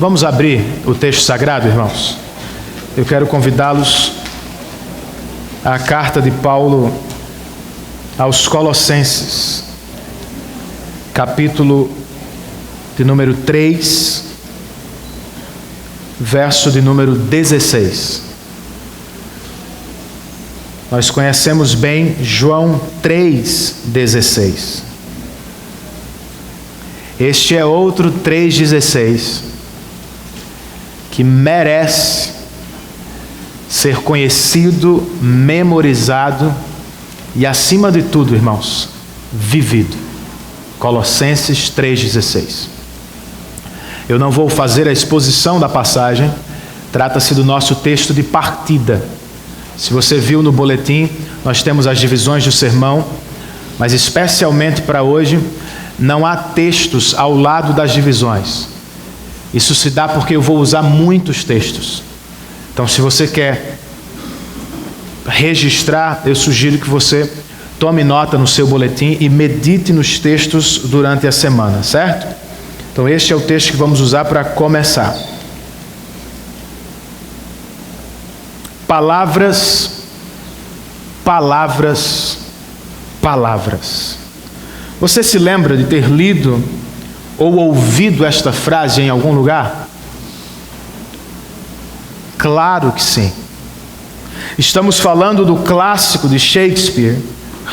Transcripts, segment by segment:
Vamos abrir o texto sagrado, irmãos. Eu quero convidá-los à carta de Paulo aos Colossenses, capítulo de número 3, verso de número 16. Nós conhecemos bem João 3,16. Este é outro 3,16 que merece ser conhecido, memorizado e, acima de tudo, irmãos, vivido. Colossenses 3,16. Eu não vou fazer a exposição da passagem, trata-se do nosso texto de partida. Se você viu no boletim, nós temos as divisões do sermão, mas especialmente para hoje, não há textos ao lado das divisões. Isso se dá porque eu vou usar muitos textos. Então, se você quer registrar, eu sugiro que você tome nota no seu boletim e medite nos textos durante a semana, certo? Então, este é o texto que vamos usar para começar. Palavras, palavras, palavras. Você se lembra de ter lido ou ouvido esta frase em algum lugar? Claro que sim. Estamos falando do clássico de Shakespeare,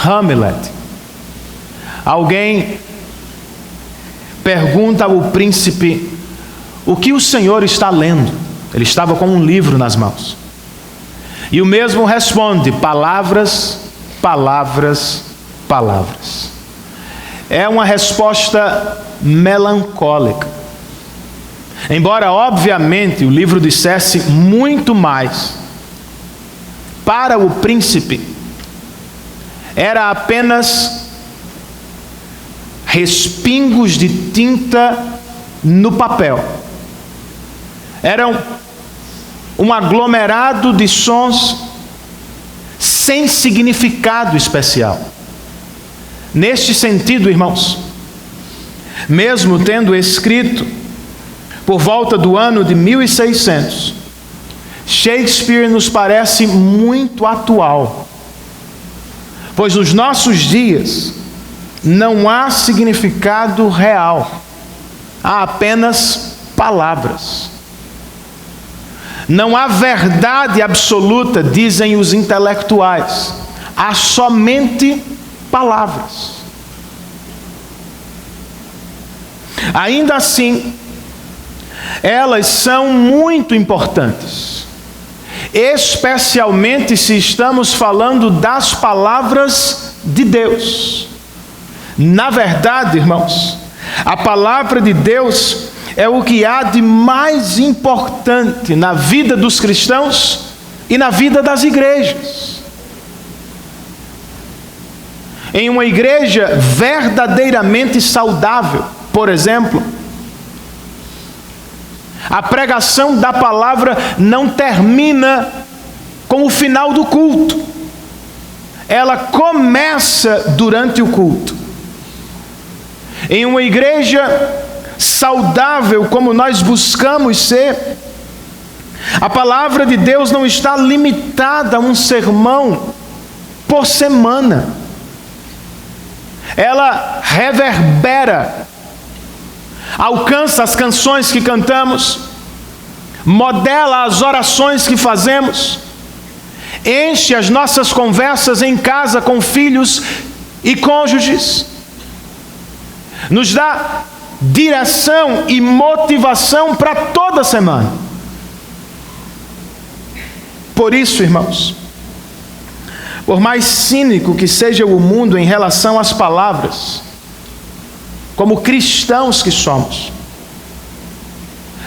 Hamlet. Alguém pergunta ao príncipe: o que o senhor está lendo? Ele estava com um livro nas mãos. E o mesmo responde: palavras, palavras, palavras. É uma resposta melancólica. Embora, obviamente, o livro dissesse muito mais, para o príncipe, era apenas respingos de tinta no papel. Era um aglomerado de sons sem significado especial. Neste sentido, irmãos, mesmo tendo escrito por volta do ano de 1600, Shakespeare nos parece muito atual, pois nos nossos dias não há significado real, há apenas palavras. Não há verdade absoluta, dizem os intelectuais, há somente palavras. Ainda assim, elas são muito importantes, especialmente se estamos falando das palavras de Deus. Na verdade, irmãos, a palavra de Deus é o que há de mais importante na vida dos cristãos e na vida das igrejas. Em uma igreja verdadeiramente saudável, por exemplo, a pregação da palavra não termina com o final do culto. Ela começa durante o culto. Em uma igreja saudável, como nós buscamos ser, a palavra de Deus não está limitada a um sermão por semana. Ela reverbera, alcança as canções que cantamos, modela as orações que fazemos, enche as nossas conversas em casa com filhos e cônjuges, nos dá direção e motivação para toda semana. Por isso, irmãos, por mais cínico que seja o mundo em relação às palavras, como cristãos que somos,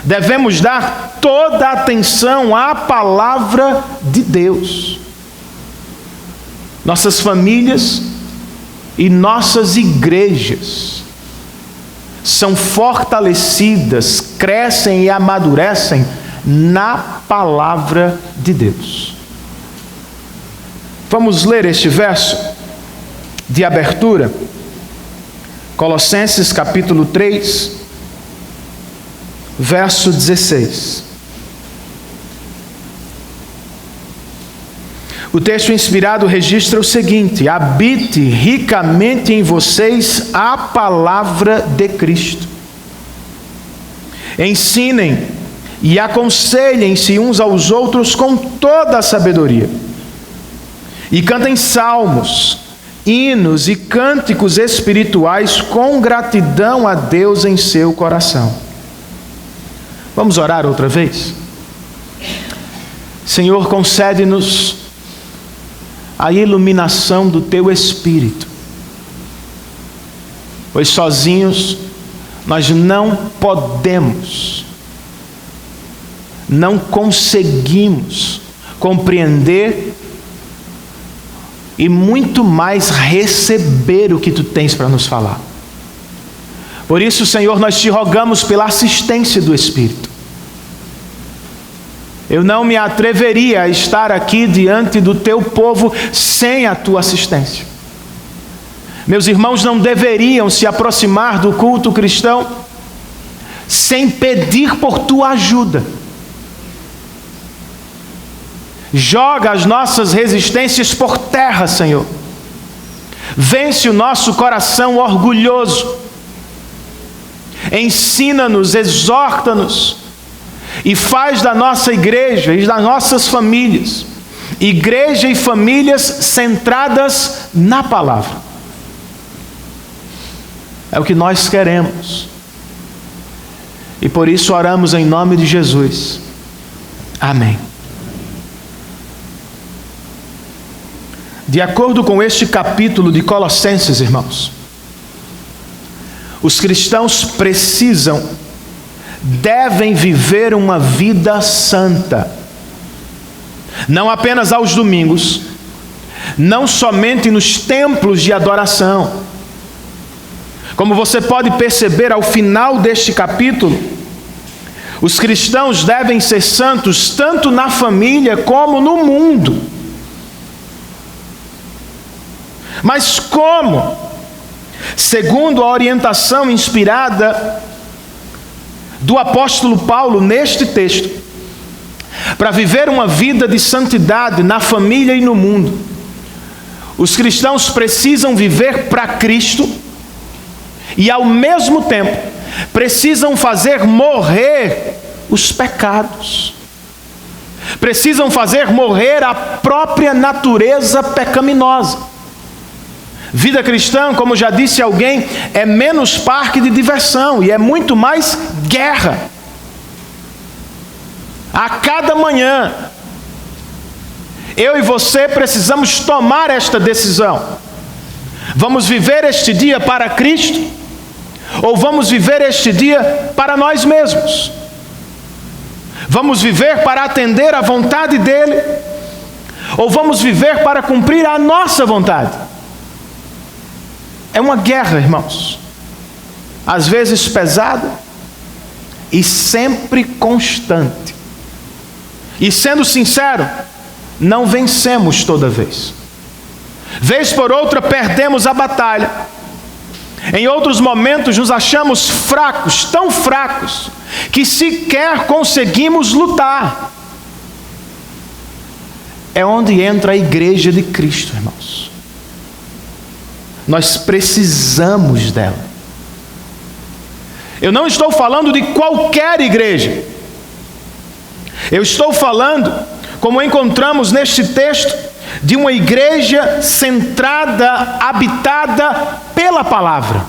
devemos dar toda a atenção à palavra de Deus. Nossas famílias e nossas igrejas são fortalecidas, crescem e amadurecem na palavra de Deus. Vamos ler este verso de abertura, Colossenses capítulo 3, verso 16. O texto inspirado registra o seguinte: habite ricamente em vocês a palavra de Cristo. Ensinem e aconselhem-se uns aos outros com toda a sabedoria. E cantem salmos, hinos e cânticos espirituais com gratidão a Deus em seu coração. Vamos orar outra vez? Senhor, concede-nos a iluminação do Teu Espírito, pois sozinhos nós não podemos, não conseguimos compreender e muito mais receber o que Tu tens para nos falar. Por isso, Senhor, nós Te rogamos pela assistência do Espírito. Eu não me atreveria a estar aqui diante do Teu povo sem a Tua assistência. Meus irmãos não deveriam se aproximar do culto cristão sem pedir por Tua ajuda. Joga as nossas resistências por terra, Senhor. Vence o nosso coração orgulhoso. Ensina-nos, exorta-nos e faz da nossa igreja e das nossas famílias, igreja e famílias centradas na palavra. É o que nós queremos. E por isso oramos em nome de Jesus. Amém. De acordo com este capítulo de Colossenses, irmãos, os cristãos devem viver uma vida santa, não apenas aos domingos, não somente nos templos de adoração. Como você pode perceber ao final deste capítulo, os cristãos devem ser santos tanto na família como no mundo. Mas como? Segundo a orientação inspirada do apóstolo Paulo neste texto, para viver uma vida de santidade na família e no mundo, os cristãos precisam viver para Cristo e ao mesmo tempo precisam fazer morrer os pecados. Precisam fazer morrer a própria natureza pecaminosa. Vida cristã, como já disse alguém, é menos parque de diversão e é muito mais guerra. A cada manhã, eu e você precisamos tomar esta decisão. Vamos viver este dia para Cristo ou vamos viver este dia para nós mesmos? Vamos viver para atender à vontade dEle ou vamos viver para cumprir a nossa vontade? É uma guerra, irmãos, às vezes pesada e sempre constante. E sendo sincero, não vencemos toda vez. Vez por outra perdemos a batalha. Em outros momentos nos achamos fracos, tão fracos, que sequer conseguimos lutar. É onde entra a igreja de Cristo, irmãos. Nós precisamos dela. Eu não estou falando de qualquer igreja. Eu estou falando, como encontramos neste texto, de uma igreja centrada, habitada pela palavra.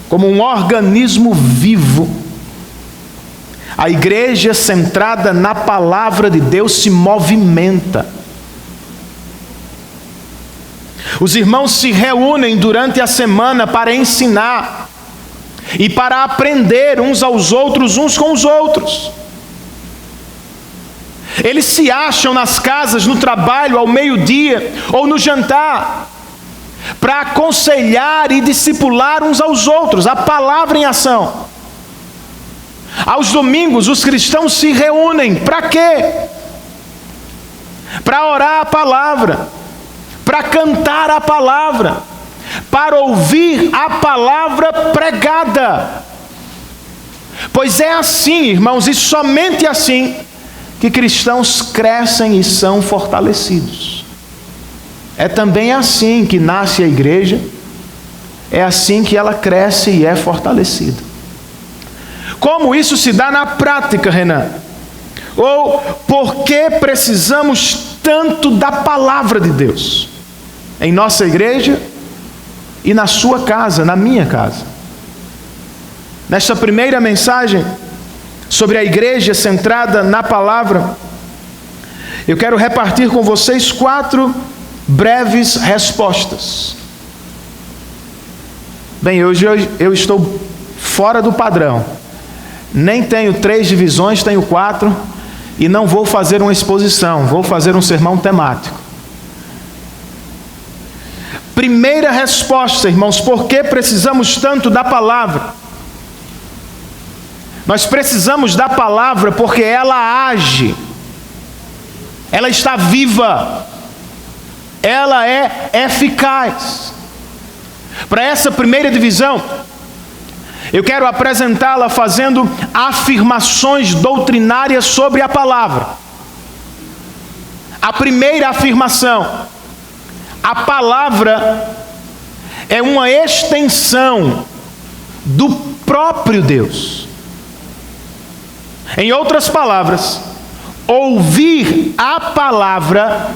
Como um organismo vivo, a igreja centrada na palavra de Deus se movimenta. Os irmãos se reúnem durante a semana para ensinar e para aprender uns aos outros, uns com os outros. Eles se acham nas casas, no trabalho, ao meio-dia ou no jantar, para aconselhar e discipular uns aos outros, a palavra em ação. Aos domingos, os cristãos se reúnem, para quê? Para orar a palavra, para cantar a palavra, para ouvir a palavra pregada. Pois é assim, irmãos, e somente assim, que cristãos crescem e são fortalecidos. É também assim que nasce a igreja, é assim que ela cresce e é fortalecida. Como isso se dá na prática, Renan? Ou por que precisamos tanto da palavra de Deus em nossa igreja e na sua casa, na minha casa? Nesta primeira mensagem sobre a igreja centrada na palavra, eu quero repartir com vocês 4 breves respostas. Bem, hoje eu estou fora do padrão. Nem tenho 3 divisões, tenho 4, e não vou fazer uma exposição, vou fazer um sermão temático. Primeira resposta, irmãos, por que precisamos tanto da palavra? Nós precisamos da palavra porque ela age, ela está viva, ela é eficaz. Para essa primeira divisão, eu quero apresentá-la fazendo afirmações doutrinárias sobre a palavra. A primeira afirmação: a palavra é uma extensão do próprio Deus. Em outras palavras, ouvir a palavra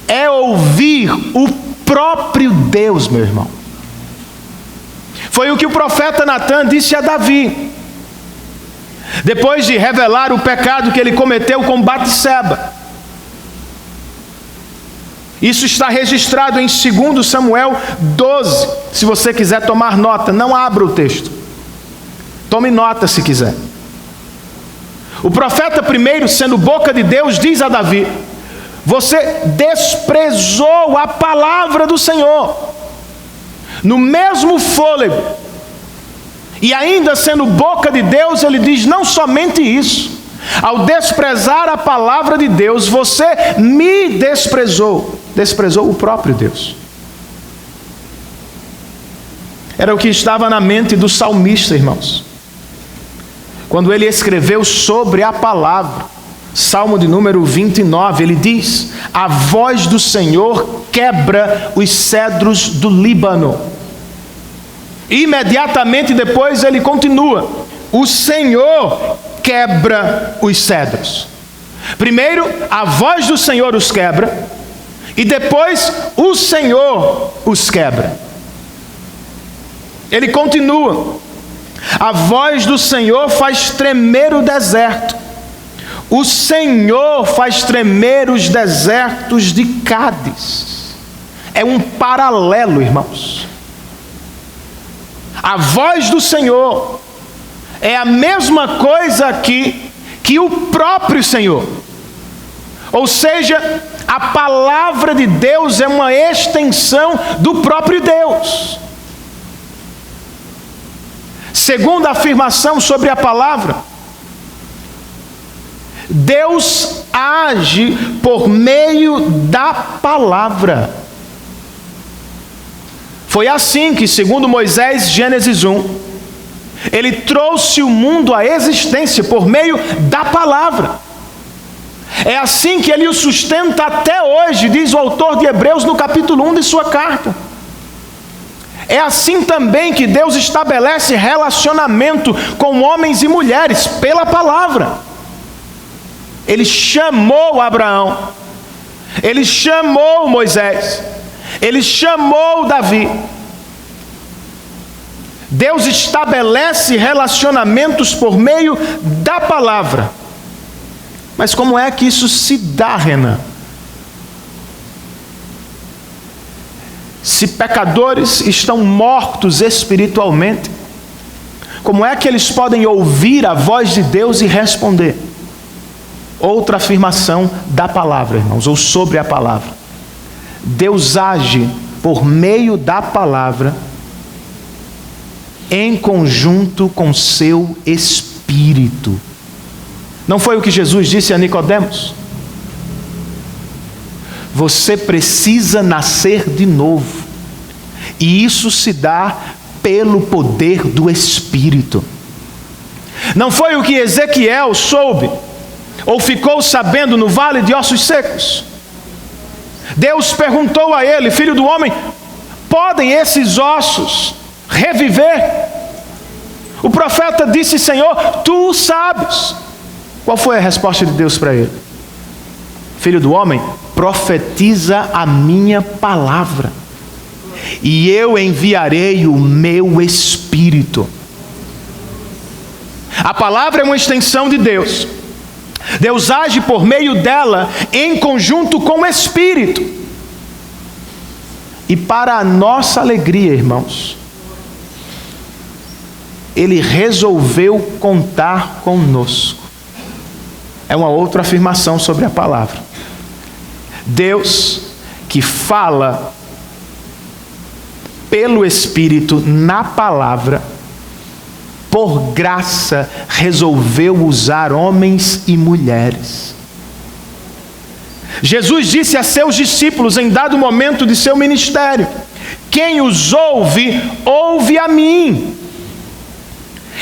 é ouvir o próprio Deus, meu irmão. Foi o que o profeta Natan disse a Davi, depois de revelar o pecado que ele cometeu com Batseba. Isso está registrado em 2 Samuel 12. Se você quiser tomar nota, não abra o texto. Tome nota se quiser. O profeta primeiro, sendo boca de Deus, diz a Davi: você desprezou a palavra do Senhor. No mesmo fôlego, e ainda sendo boca de Deus, ele diz não somente isso: ao desprezar a palavra de Deus, você me desprezou. Desprezou o próprio Deus. Era o que estava na mente do salmista, irmãos, quando ele escreveu sobre a palavra. Salmo de número 29, ele diz: a voz do Senhor quebra os cedros do Líbano. Imediatamente depois ele continua: o Senhor quebra os cedros. Primeiro, a voz do Senhor os quebra, e depois o Senhor os quebra. Ele continua: a voz do Senhor faz tremer o deserto. O Senhor faz tremer os desertos de Cádiz. É um paralelo, irmãos. A voz do Senhor é a mesma coisa aqui que o próprio Senhor. Ou seja, a palavra de Deus é uma extensão do próprio Deus. Segunda afirmação sobre a palavra: Deus age por meio da palavra. Foi assim que, segundo Moisés, Gênesis 1, ele trouxe o mundo à existência por meio da palavra. É assim que ele o sustenta até hoje, diz o autor de Hebreus no capítulo 1 de sua carta. É assim também que Deus estabelece relacionamento com homens e mulheres pela palavra. Ele chamou Abraão, ele chamou Moisés, ele chamou Davi. Deus estabelece relacionamentos por meio da palavra. Mas como é que isso se dá, Renan? Se pecadores estão mortos espiritualmente, como é que eles podem ouvir a voz de Deus e responder? Outra afirmação da palavra, irmãos, ou sobre a palavra: Deus age por meio da palavra em conjunto com seu Espírito. Não foi o que Jesus disse a Nicodemos? Você precisa nascer de novo, e isso se dá pelo poder do Espírito. Não foi o que Ezequiel soube ou ficou sabendo no vale de ossos secos. Deus perguntou a ele: filho do homem, podem esses ossos reviver? O profeta disse: Senhor, tu sabes. Qual foi a resposta de Deus para ele? Filho do homem, profetiza a minha palavra, e eu enviarei o meu Espírito. A palavra é uma extensão de Deus. Deus age por meio dela em conjunto com o Espírito. E para a nossa alegria, irmãos, Ele resolveu contar conosco. É uma outra afirmação sobre a palavra. Deus, que fala pelo Espírito na palavra, por graça, resolveu usar homens e mulheres. Jesus disse a seus discípulos em dado momento de seu ministério: quem os ouve, ouve a mim.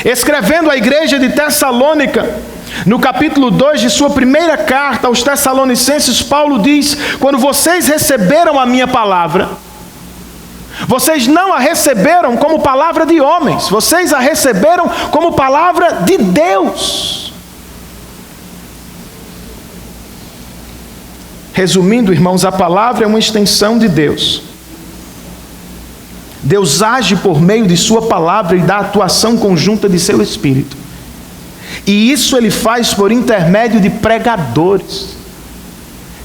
Escrevendo à igreja de Tessalônica, no capítulo 2 de sua primeira carta aos Tessalonicenses, Paulo diz: quando vocês receberam a minha palavra, vocês não a receberam como palavra de homens, vocês a receberam como palavra de Deus. Resumindo, irmãos, a palavra é uma extensão de Deus. Deus age por meio de sua palavra e da atuação conjunta de seu Espírito. E isso Ele faz por intermédio de pregadores,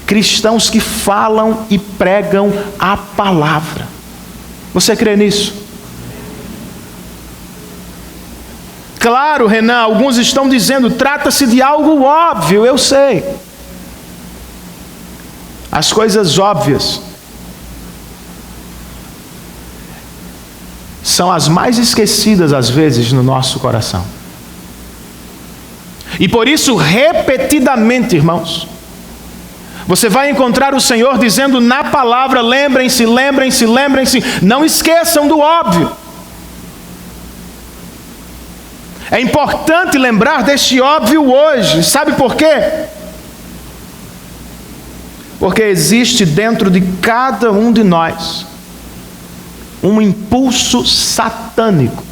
cristãos que falam e pregam a palavra. Você crê nisso? Claro, Renan, alguns estão dizendo, trata-se de algo óbvio, eu sei. As coisas óbvias são as mais esquecidas às vezes no nosso coração. E por isso, repetidamente, irmãos, você vai encontrar o Senhor dizendo na palavra: lembrem-se, lembrem-se, lembrem-se, não esqueçam do óbvio. É importante lembrar deste óbvio hoje. Sabe por quê? Porque existe dentro de cada um de nós um impulso satânico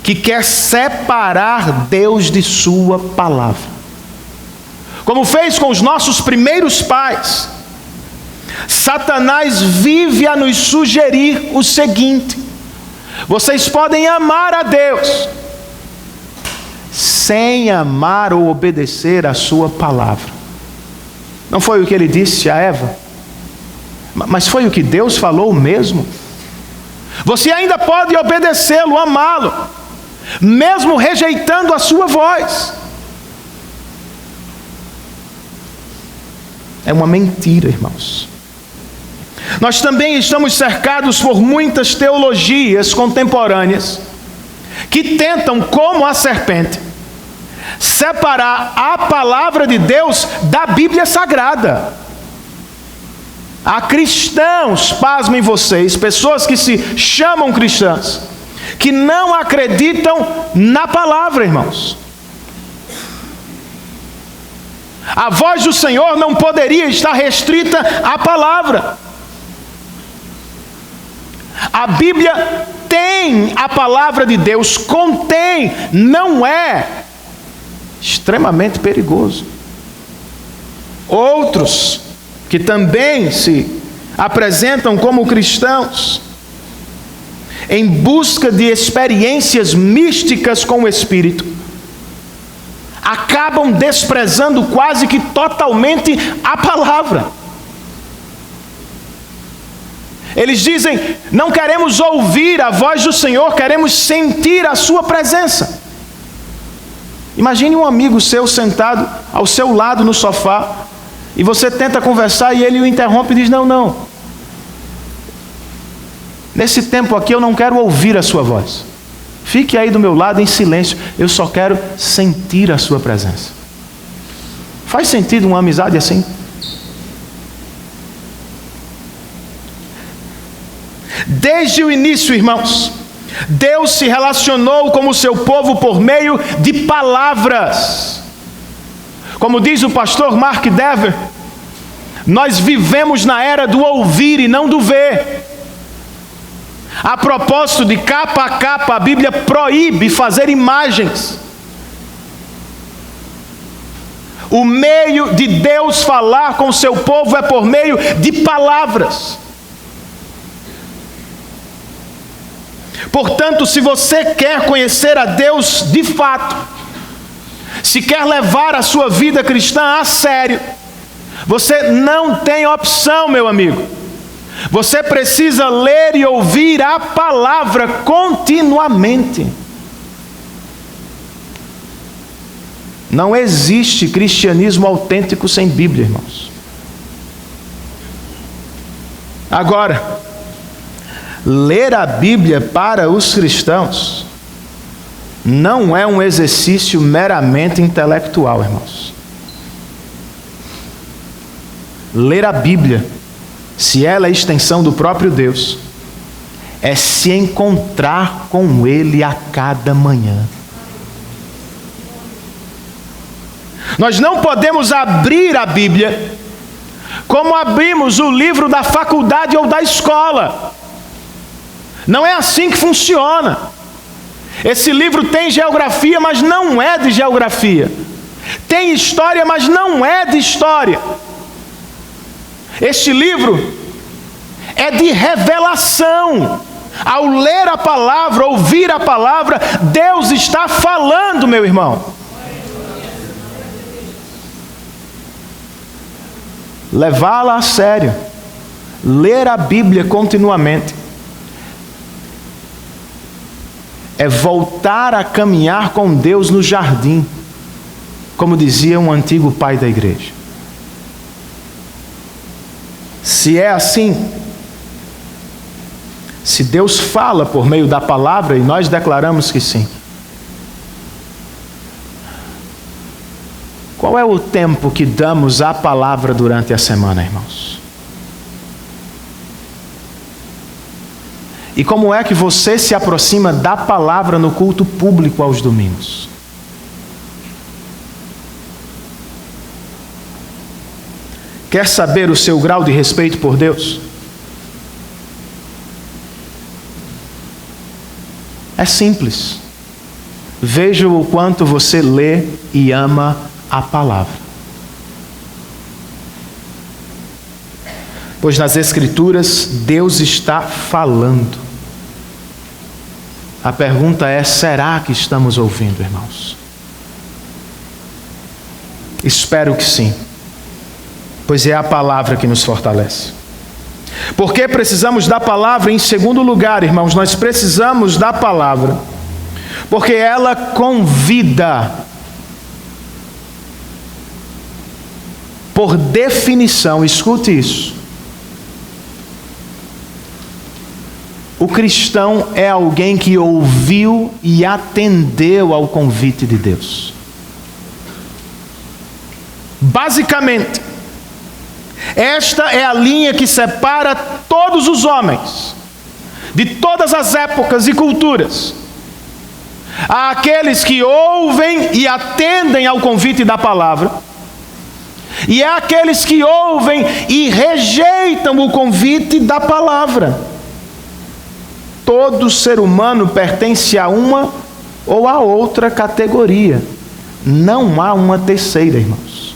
que quer separar Deus de sua palavra. Como fez com os nossos primeiros pais, Satanás vive a nos sugerir o seguinte: vocês podem amar a Deus sem amar ou obedecer a sua palavra. Não foi o que ele disse a Eva? Mas foi o que Deus falou mesmo? Você ainda pode obedecê-lo, amá-lo, mesmo rejeitando a sua voz. É uma mentira, irmãos. Nós também estamos cercados por muitas teologias contemporâneas que tentam, como a serpente, separar a palavra de Deus da Bíblia Sagrada. Há cristãos, pasmem vocês, pessoas que se chamam cristãs, que não acreditam na palavra, irmãos. A voz do Senhor não poderia estar restrita à palavra. A Bíblia tem a palavra de Deus, contém, não é extremamente perigoso. Outros que também se apresentam como cristãos, em busca de experiências místicas com o Espírito, acabam desprezando quase que totalmente a palavra. Eles dizem: não queremos ouvir a voz do Senhor, queremos sentir a sua presença. Imagine um amigo seu sentado ao seu lado no sofá, e você tenta conversar e ele o interrompe e diz: não, nesse tempo aqui eu não quero ouvir a sua voz. Fique aí do meu lado em silêncio, eu só quero sentir a sua presença. Faz sentido uma amizade assim? Desde o início, irmãos, Deus se relacionou com o seu povo por meio de palavras. Como diz o pastor Mark Dever, nós vivemos na era do ouvir e não do ver. A propósito, de capa a capa, a Bíblia proíbe fazer imagens. O meio de Deus falar com o seu povo é por meio de palavras. Portanto, se você quer conhecer a Deus de fato, se quer levar a sua vida cristã a sério, você não tem opção, meu amigo. Você precisa ler e ouvir a palavra continuamente. Não existe cristianismo autêntico sem Bíblia, irmãos. Agora, ler a Bíblia para os cristãos não é um exercício meramente intelectual, irmãos. Ler a Bíblia, se ela é a extensão do próprio Deus, é se encontrar com Ele a cada manhã. Nós não podemos abrir a Bíblia como abrimos o livro da faculdade ou da escola. Não é assim que funciona. Esse livro tem geografia, mas não é de geografia. Tem história, mas não é de história. Este livro é de revelação. Ao ler a palavra, ouvir a palavra, Deus está falando, meu irmão. Levá-la a sério. Ler a Bíblia continuamente é voltar a caminhar com Deus no jardim, como dizia um antigo pai da igreja. Se é assim, se Deus fala por meio da palavra, e nós declaramos que sim, qual é o tempo que damos à palavra durante a semana, irmãos? E como é que você se aproxima da palavra no culto público aos domingos? Quer saber o seu grau de respeito por Deus? É simples. Veja o quanto você lê e ama a palavra. Pois nas Escrituras Deus está falando. A pergunta é: será que estamos ouvindo, irmãos? Espero que sim, pois é a palavra que nos fortalece. Por que precisamos da palavra? Em segundo lugar, irmãos, nós precisamos da palavra porque ela convida. Por definição, escute isso. O cristão é alguém que ouviu e atendeu ao convite de Deus. Basicamente, esta é a linha que separa todos os homens, de todas as épocas e culturas. Há aqueles que ouvem e atendem ao convite da palavra, e há aqueles que ouvem e rejeitam o convite da palavra. Todo ser humano pertence a uma ou a outra categoria. Não há uma terceira, irmãos.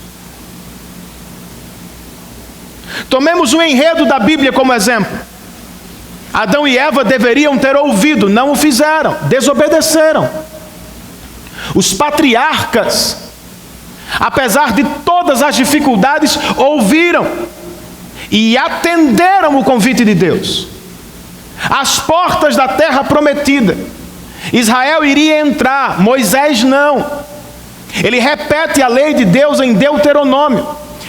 Tomemos o enredo da Bíblia como exemplo. Adão e Eva deveriam ter ouvido, não o fizeram, desobedeceram. Os patriarcas, apesar de todas as dificuldades, ouviram e atenderam o convite de Deus. As portas da terra prometida, Israel iria entrar, Moisés não. Ele repete a lei de Deus em Deuteronômio,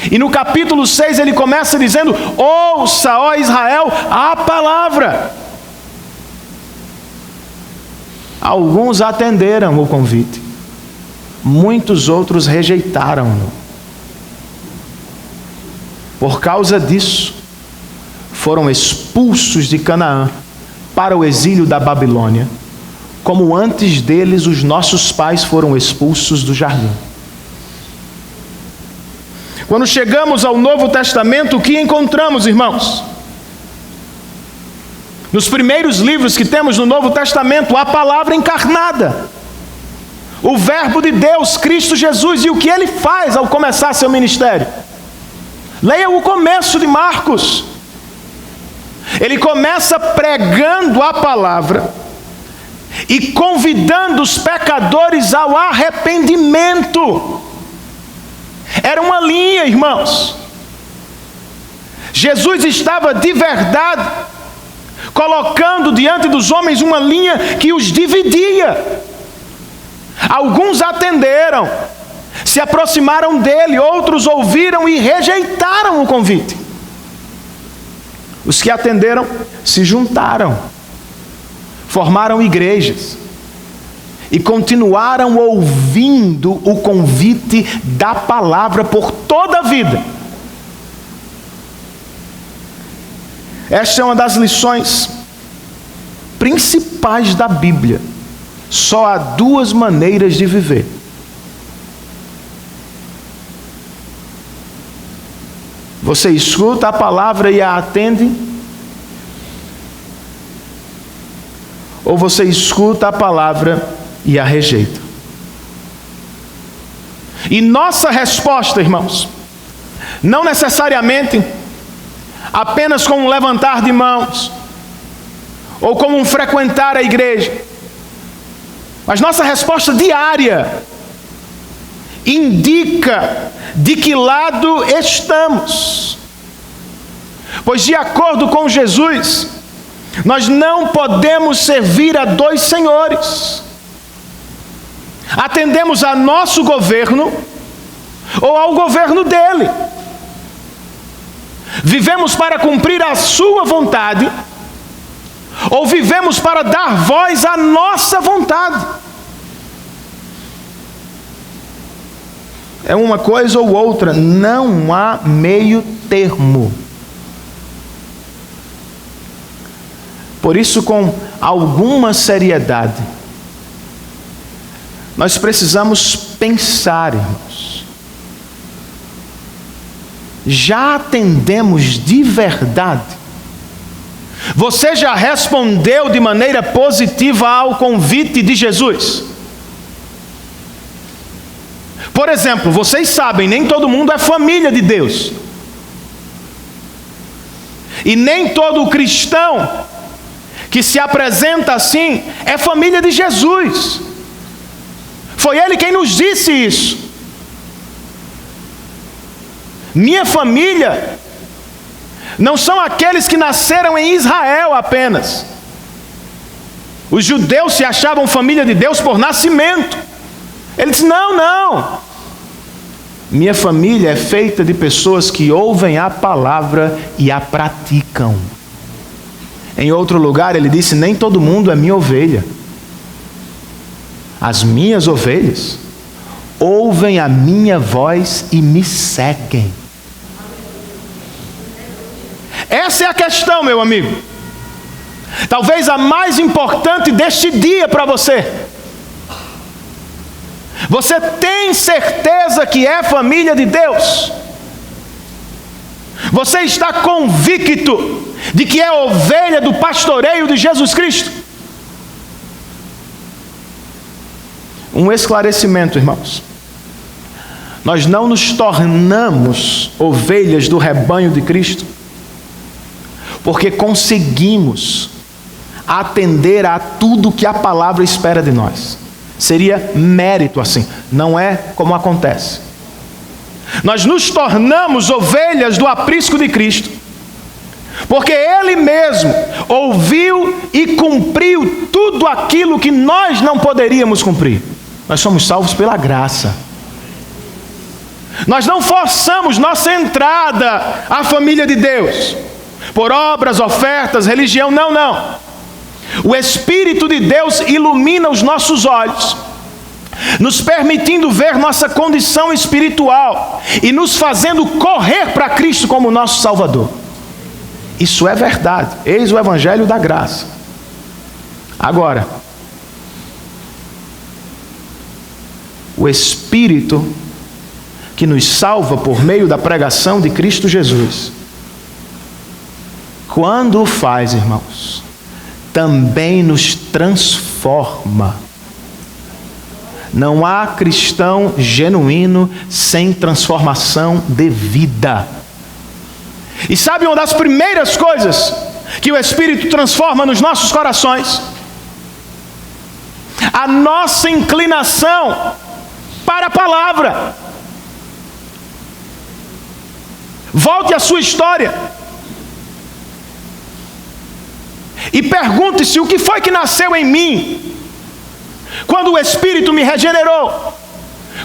e no capítulo 6 ele começa dizendo: ouça, ó Israel, a palavra. Alguns atenderam o convite, muitos outros rejeitaram-no. Por causa disso, foram expulsos de Canaã para o exílio da Babilônia, como antes deles os nossos pais foram expulsos do jardim. Quando chegamos ao Novo Testamento, o que encontramos, irmãos? Nos primeiros livros que temos no Novo Testamento, a palavra encarnada, o Verbo de Deus, Cristo Jesus, e o que Ele faz ao começar seu ministério. Leia o começo de Marcos. Ele começa pregando a palavra e convidando os pecadores ao arrependimento. Era uma linha, irmãos. Jesus estava de verdade colocando diante dos homens uma linha que os dividia. Alguns atenderam, se aproximaram dele, outros ouviram e rejeitaram o convite. Os que atenderam se juntaram, formaram igrejas e continuaram ouvindo o convite da palavra por toda a vida. Esta é uma das lições principais da Bíblia. Só há duas maneiras de viver. Você escuta a palavra e a atende, ou você escuta a palavra e a rejeita. E nossa resposta, irmãos, não necessariamente apenas com um levantar de mãos, ou como um frequentar a igreja, mas nossa resposta diária indica de que lado estamos. Pois de acordo com Jesus, nós não podemos servir a dois senhores. Atendemos a nosso governo ou ao governo dele. Vivemos para cumprir a sua vontade ou vivemos para dar voz à nossa vontade. É uma coisa ou outra, não há meio termo. Por isso, com alguma seriedade, nós precisamos pensar, irmãos. Já atendemos de verdade? Você já respondeu de maneira positiva ao convite de Jesus? Por exemplo, vocês sabem, nem todo mundo é família de Deus. E nem todo cristão que se apresenta assim é família de Jesus. Foi Ele quem nos disse isso. Minha família não são aqueles que nasceram em Israel apenas. Os judeus se achavam família de Deus por nascimento. Ele disse: não. Minha família é feita de pessoas que ouvem a palavra e a praticam. Em outro lugar ele disse: nem todo mundo é minha ovelha. As minhas ovelhas ouvem a minha voz e me seguem. Essa é a questão, meu amigo. Talvez a mais importante deste dia para você. Você tem certeza que é família de Deus? Você está convicto de que é ovelha do pastoreio de Jesus Cristo? Um esclarecimento, irmãos. Nós não nos tornamos ovelhas do rebanho de Cristo porque conseguimos atender a tudo que a palavra espera de nós. Seria mérito assim. Não é como acontece. Nós nos tornamos ovelhas do aprisco de Cristo porque Ele mesmo ouviu e cumpriu tudo aquilo que nós não poderíamos cumprir. Nós somos salvos pela graça. Nós não forçamos nossa entrada à família de Deus por obras, ofertas, religião. Não. O Espírito de Deus ilumina os nossos olhos, nos permitindo ver nossa condição espiritual e nos fazendo correr para Cristo como nosso Salvador. Isso é verdade. Eis o Evangelho da graça. Agora, o Espírito que nos salva por meio da pregação de Cristo Jesus, quando o faz, irmãos, também nos transforma. Não há cristão genuíno sem transformação de vida. E sabe uma das primeiras coisas que o Espírito transforma nos nossos corações? A nossa inclinação para a palavra. Volte à sua história e pergunte-se o que foi que nasceu em mim quando o Espírito me regenerou,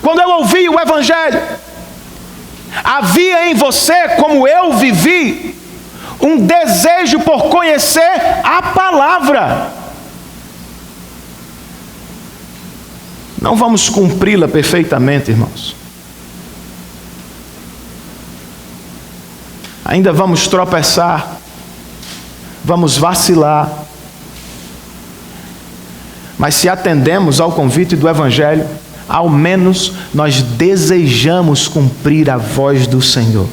quando eu ouvi o Evangelho. Havia em você, como eu vivi, um desejo por conhecer a palavra. Não vamos cumpri-la perfeitamente, irmãos. Ainda vamos tropeçar, vamos vacilar. Mas se atendemos ao convite do Evangelho, ao menos nós desejamos cumprir a voz do Senhor.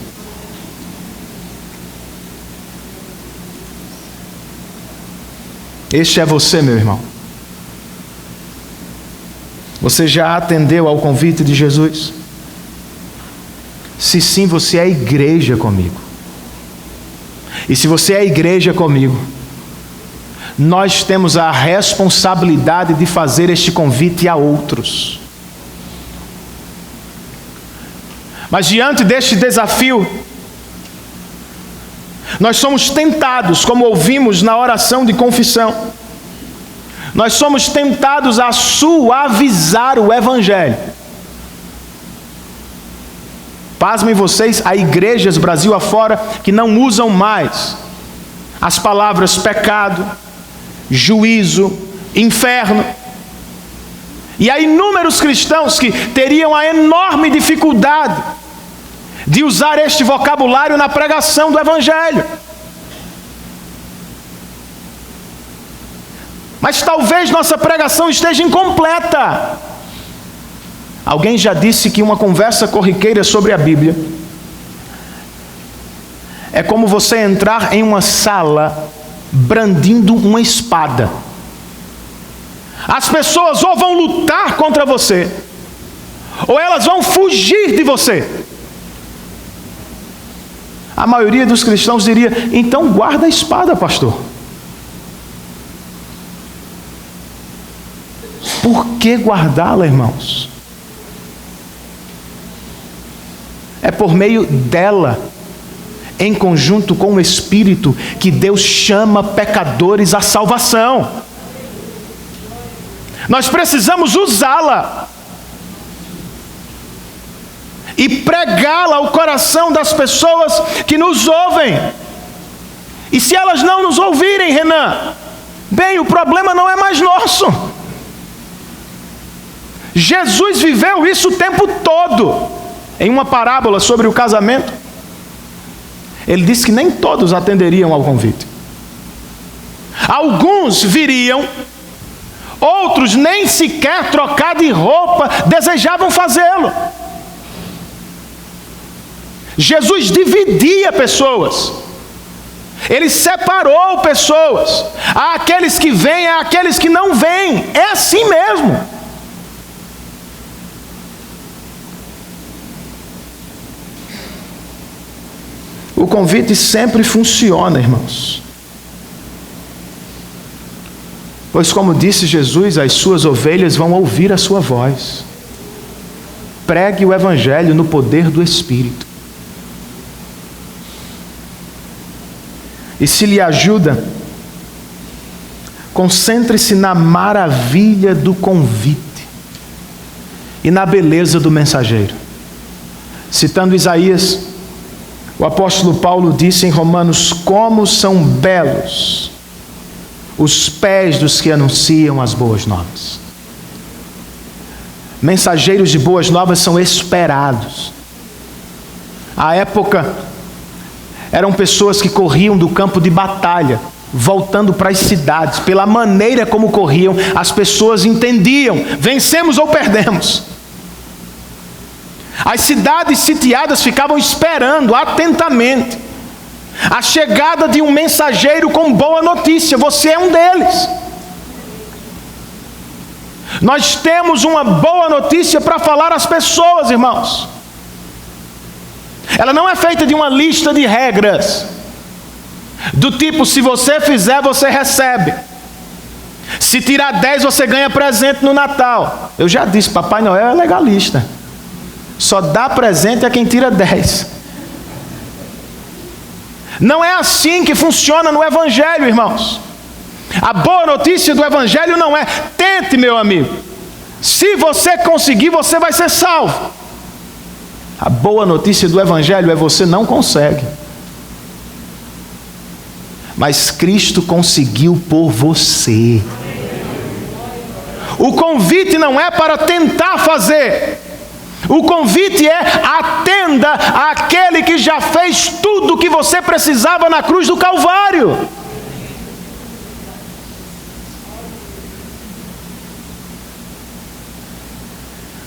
Este é você, meu irmão. Você já atendeu ao convite de Jesus? Se sim, você é igreja comigo. E se você é igreja comigo, nós temos a responsabilidade de fazer este convite a outros. Mas diante deste desafio, nós somos tentados, como ouvimos na oração de confissão, nós somos tentados a suavizar o Evangelho. Pasmem vocês, há igrejas Brasil afora que não usam mais as palavras pecado, juízo, inferno. E há inúmeros cristãos que teriam a enorme dificuldade de usar este vocabulário na pregação do Evangelho. Mas talvez nossa pregação esteja incompleta. Alguém já disse que uma conversa corriqueira sobre a Bíblia é como você entrar em uma sala brandindo uma espada. As pessoas ou vão lutar contra você, ou elas vão fugir de você. A maioria dos cristãos diria: então guarda a espada, pastor. Por que guardá-la, irmãos? É por meio dela, em conjunto com o Espírito, que Deus chama pecadores à salvação. Nós precisamos usá-la e pregá-la ao coração das pessoas que nos ouvem. E se elas não nos ouvirem, Renan, bem, o problema não é mais nosso. Jesus viveu isso o tempo todo. Em uma parábola sobre o casamento, ele disse que nem todos atenderiam ao convite. Alguns viriam, outros nem sequer trocar de roupa desejavam fazê-lo. Jesus dividia pessoas. Ele separou pessoas. Há aqueles que vêm, há aqueles que não vêm. É assim mesmo. O convite sempre funciona, irmãos. Pois, como disse Jesus, as suas ovelhas vão ouvir a sua voz. Pregue o Evangelho no poder do Espírito. E se lhe ajuda, concentre-se na maravilha do convite e na beleza do mensageiro. Citando Isaías, o apóstolo Paulo disse em Romanos: como são belos os pés dos que anunciam as boas novas. Mensageiros de boas novas são esperados. À época, eram pessoas que corriam do campo de batalha voltando para as cidades, pela maneira como corriam, as pessoas entendiam: vencemos ou perdemos. As cidades sitiadas ficavam esperando atentamente a chegada de um mensageiro com boa notícia. Você é um deles. Nós temos uma boa notícia para falar às pessoas, irmãos. Ela não é feita de uma lista de regras, do tipo: se você fizer, você recebe. Se tirar 10, você ganha presente no Natal. Eu já disse, Papai Noel é legalista. Só dá presente a quem tira 10. Não é assim que funciona no Evangelho, irmãos. A boa notícia do Evangelho não é: tente, meu amigo. Se você conseguir, você vai ser salvo. A boa notícia do Evangelho é: você não consegue, mas Cristo conseguiu por você. O convite não é para tentar fazer. O convite é: atenda àquele que já fez tudo o que você precisava na cruz do Calvário.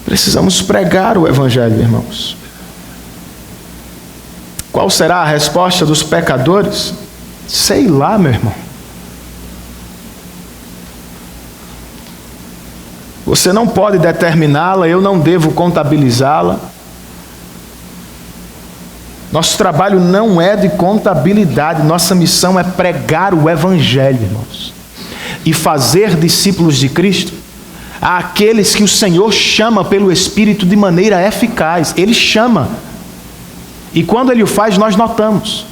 Precisamos pregar o Evangelho, irmãos. Qual será a resposta dos pecadores? Sei lá, meu irmão. Você não pode determiná-la, eu não devo contabilizá-la. Nosso trabalho não é de contabilidade, nossa missão é pregar o Evangelho, irmãos, e fazer discípulos de Cristo àqueles que o Senhor chama pelo Espírito de maneira eficaz. Ele chama, e quando Ele o faz, nós notamos.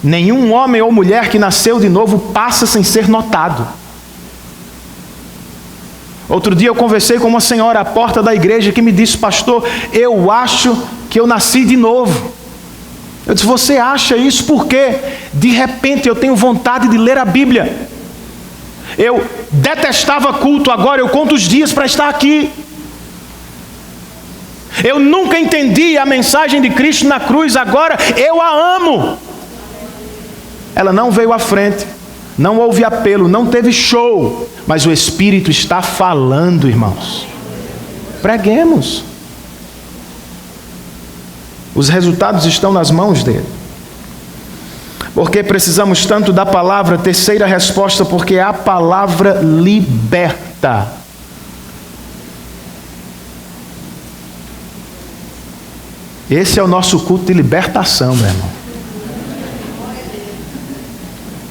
Nenhum homem ou mulher que nasceu de novo passa sem ser notado. Outro dia eu conversei com uma senhora à porta da igreja que me disse: pastor, eu acho que eu nasci de novo. Eu disse: você acha isso por quê? De repente eu tenho vontade de ler a Bíblia. Eu detestava culto, agora eu conto os dias para estar aqui. Eu nunca entendi a mensagem de Cristo na cruz, agora eu a amo. Ela não veio à frente, não houve apelo, não teve show, mas o Espírito está falando, irmãos. Preguemos. Os resultados estão nas mãos dele. Porque precisamos tanto da palavra? Terceira resposta: porque a palavra liberta. Esse é o nosso culto de libertação, meu irmão.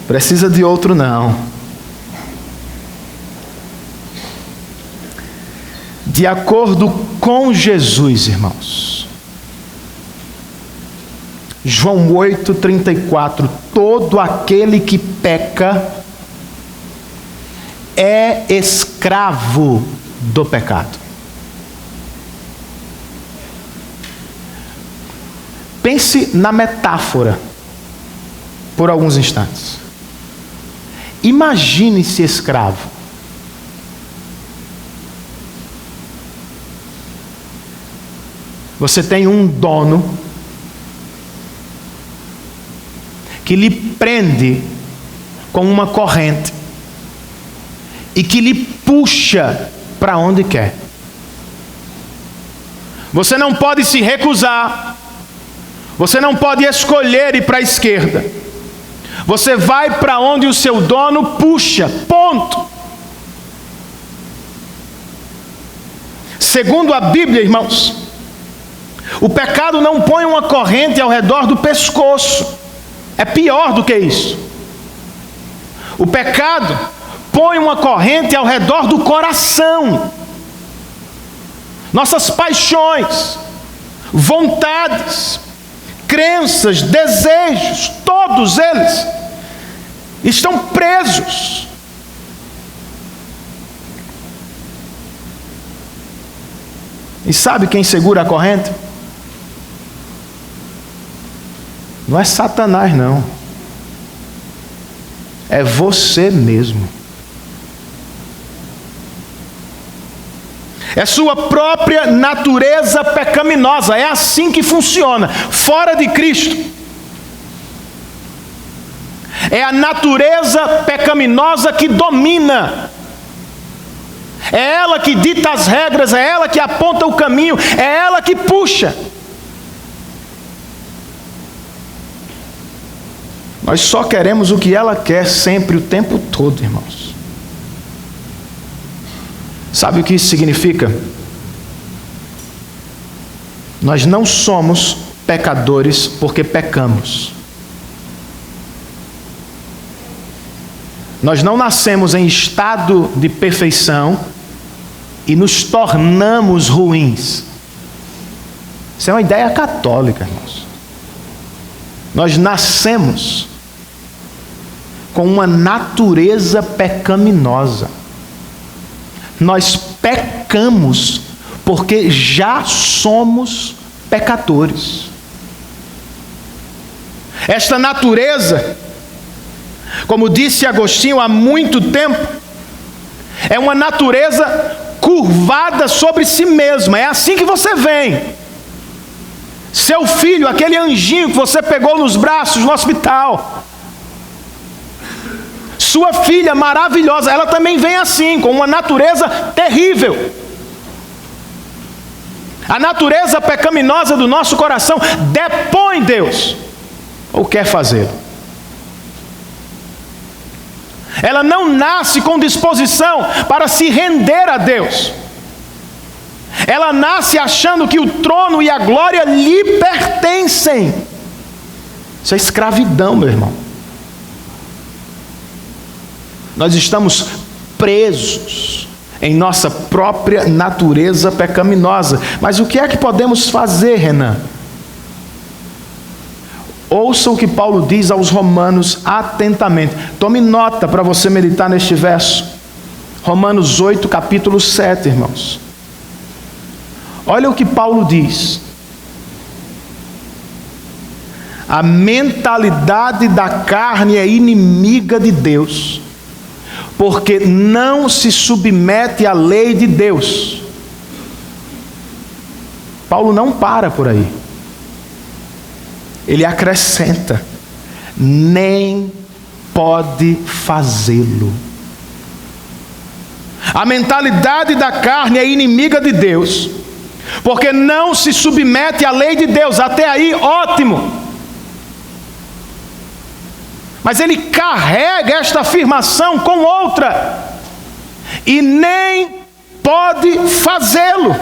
Precisa de outro não. De acordo com Jesus, irmãos, João 8,34: todo aquele que peca é escravo do pecado. Pense na metáfora por alguns instantes. Imagine-se escravo. Você tem um dono que lhe prende com uma corrente e que lhe puxa para onde quer. Você não pode se recusar. Você não pode escolher ir para a esquerda. Você vai para onde o seu dono puxa. Ponto. Segundo a Bíblia, irmãos, o pecado não põe uma corrente ao redor do pescoço. É pior do que isso. O pecado põe uma corrente ao redor do coração. Nossas paixões, vontades, crenças, desejos, todos eles estão presos. E sabe quem segura a corrente? Não é Satanás, não. É você mesmo. É sua própria natureza pecaminosa. É assim que funciona. Fora de Cristo, É a natureza pecaminosa que domina. É ela que dita as regras, é ela que aponta o caminho, é ela que puxa. Nós só queremos o que ela quer sempre, o tempo todo, irmãos. Sabe o que isso significa? Nós não somos pecadores porque pecamos. Nós não nascemos em estado de perfeição e nos tornamos ruins. Isso é uma ideia católica, irmãos. Nós nascemos com uma natureza pecaminosa. Nós pecamos porque já somos pecadores. Esta natureza, como disse Agostinho há muito tempo, é uma natureza curvada sobre si mesma. É assim que você vem. Seu filho, aquele anjinho que você pegou nos braços no hospital, sua filha maravilhosa, ela também vem assim, com uma natureza terrível. A natureza pecaminosa do nosso coração depõe Deus, ou quer fazê-lo. Ela não nasce com disposição para se render a Deus. Ela nasce achando que o trono e a glória lhe pertencem. Isso é escravidão, meu irmão. Nós estamos presos em nossa própria natureza pecaminosa. Mas o que é que podemos fazer, Renan? Ouça o que Paulo diz aos Romanos atentamente. Tome nota para você meditar neste verso. Romanos 8, capítulo 7, irmãos. Olha o que Paulo diz. A mentalidade da carne é inimiga de Deus, porque não se submete à lei de Deus. Paulo não para por aí. Ele acrescenta: nem pode fazê-lo. A mentalidade da carne é inimiga de Deus, porque não se submete à lei de Deus. Até aí, ótimo. Mas ele carrega esta afirmação com outra: e nem pode fazê-lo.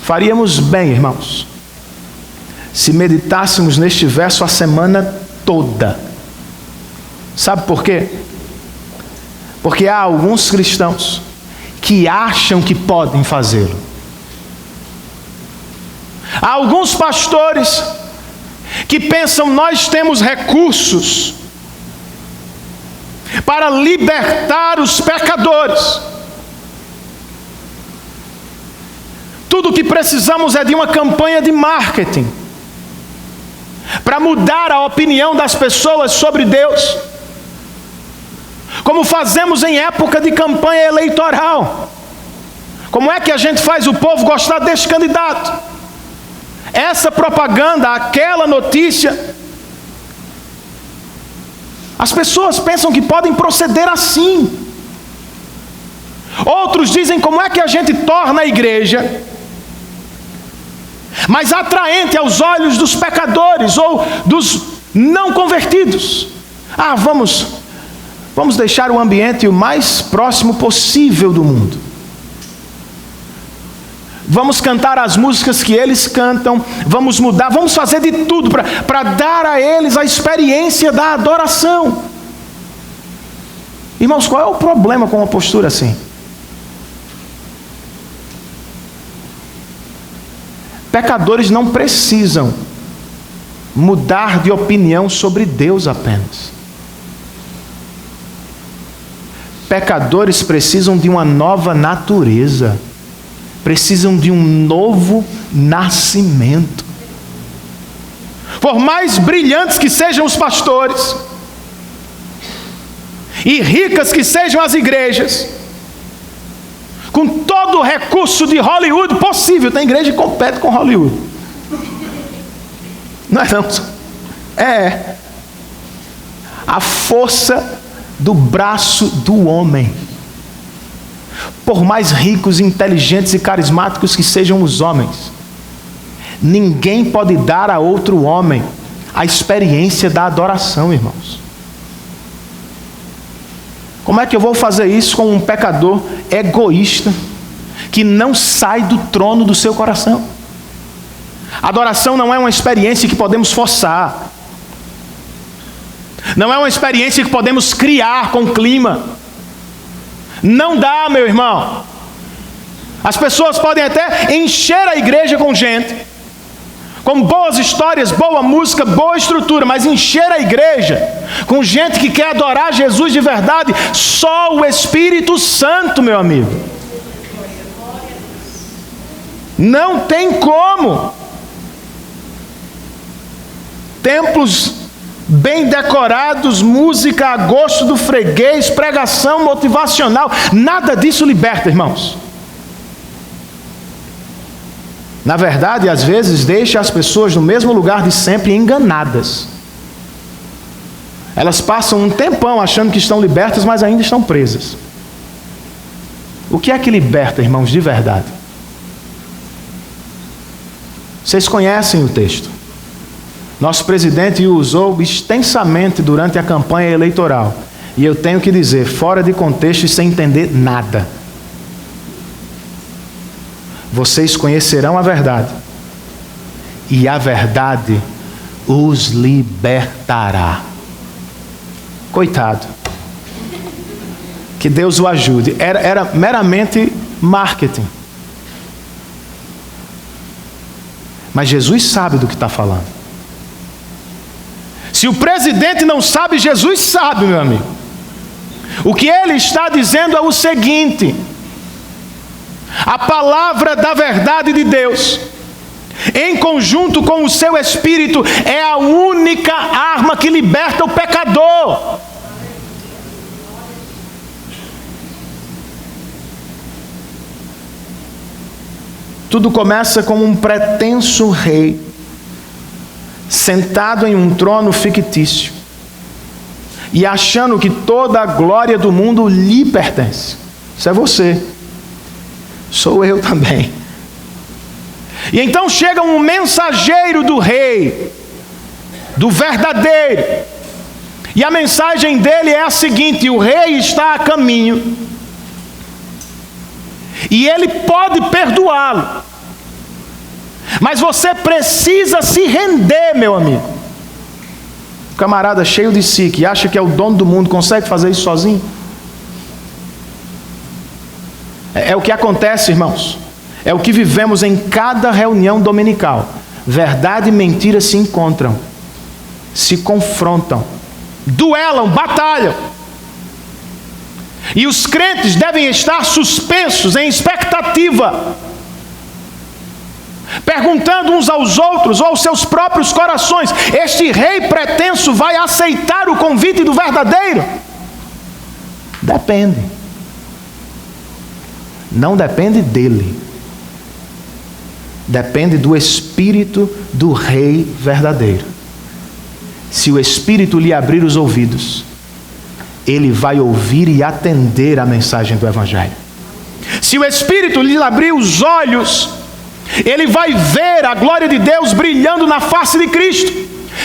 Faríamos bem, irmãos, se meditássemos neste verso a semana toda. Sabe por quê? Porque há alguns cristãos que acham que podem fazê-lo. Há alguns pastores que pensam: nós temos recursos para libertar os pecadores. Tudo o que precisamos é de uma campanha de marketing para mudar a opinião das pessoas sobre Deus, como fazemos em época de campanha eleitoral. Como é que a gente faz o povo gostar deste candidato? Essa propaganda, aquela notícia. As pessoas pensam que podem proceder assim. Outros dizem: como é que a gente torna a igreja mais atraente aos olhos dos pecadores ou dos não convertidos? Vamos deixar o ambiente o mais próximo possível do mundo. Vamos cantar as músicas que eles cantam, vamos mudar, vamos fazer de tudo para dar a eles a experiência da adoração. Irmãos, qual é o problema com uma postura assim? Pecadores não precisam mudar de opinião sobre Deus apenas. Pecadores precisam de uma nova natureza. Precisam de um novo nascimento. Por mais brilhantes que sejam os pastores, e ricas que sejam as igrejas, com todo o recurso de Hollywood possível, tem igreja que compete com Hollywood. Não é não? é a força do braço do homem. Por mais ricos, inteligentes e carismáticos que sejam os homens, ninguém pode dar a outro homem a experiência da adoração, irmãos. Como é que eu vou fazer isso com um pecador egoísta que não sai do trono do seu coração? Adoração não é uma experiência que podemos forçar. Não é uma experiência que podemos criar com clima. Não dá, meu irmão. As pessoas podem até encher a igreja com gente, com boas histórias, boa música, boa estrutura, mas encher a igreja com gente que quer adorar Jesus de verdade, só o Espírito Santo, meu amigo. Não tem como. Templos bem decorados, música a gosto do freguês, pregação motivacional, nada disso liberta, irmãos. Na verdade, às vezes deixa as pessoas no mesmo lugar de sempre, enganadas. Elas passam um tempão achando que estão libertas, mas ainda estão presas. O que é que liberta, irmãos, de verdade? Vocês conhecem o texto. Nosso presidente o usou extensamente durante a campanha eleitoral. E eu tenho que dizer, fora de contexto e sem entender nada. Vocês conhecerão a verdade, e a verdade os libertará. Coitado. Que Deus o ajude. Era meramente marketing. Mas Jesus sabe do que está falando. Se o presidente não sabe, Jesus sabe, meu amigo. O que ele está dizendo é o seguinte: a palavra da verdade de Deus, em conjunto com o seu Espírito, é a única arma que liberta o pecador. Tudo começa com um pretenso rei, sentado em um trono fictício, e achando que toda a glória do mundo lhe pertence. Isso é você. Sou eu também. E então chega um mensageiro do rei, do verdadeiro, e a mensagem dele é a seguinte: o rei está a caminho, e ele pode perdoá-lo, mas você precisa se render, meu amigo. O camarada cheio de si, que acha que é o dono do mundo, consegue fazer isso sozinho? É o que acontece, irmãos. É o que vivemos em cada reunião dominical. Verdade e mentira se encontram, se confrontam, duelam, batalham. E os crentes devem estar suspensos em expectativa, perguntando uns aos outros ou aos seus próprios corações: este rei pretenso vai aceitar o convite do verdadeiro? Depende. Não depende dele. Depende do Espírito do Rei verdadeiro. Se o Espírito lhe abrir os ouvidos, ele vai ouvir e atender a mensagem do Evangelho. Se o Espírito lhe abrir os olhos, ele vai ver a glória de Deus brilhando na face de Cristo.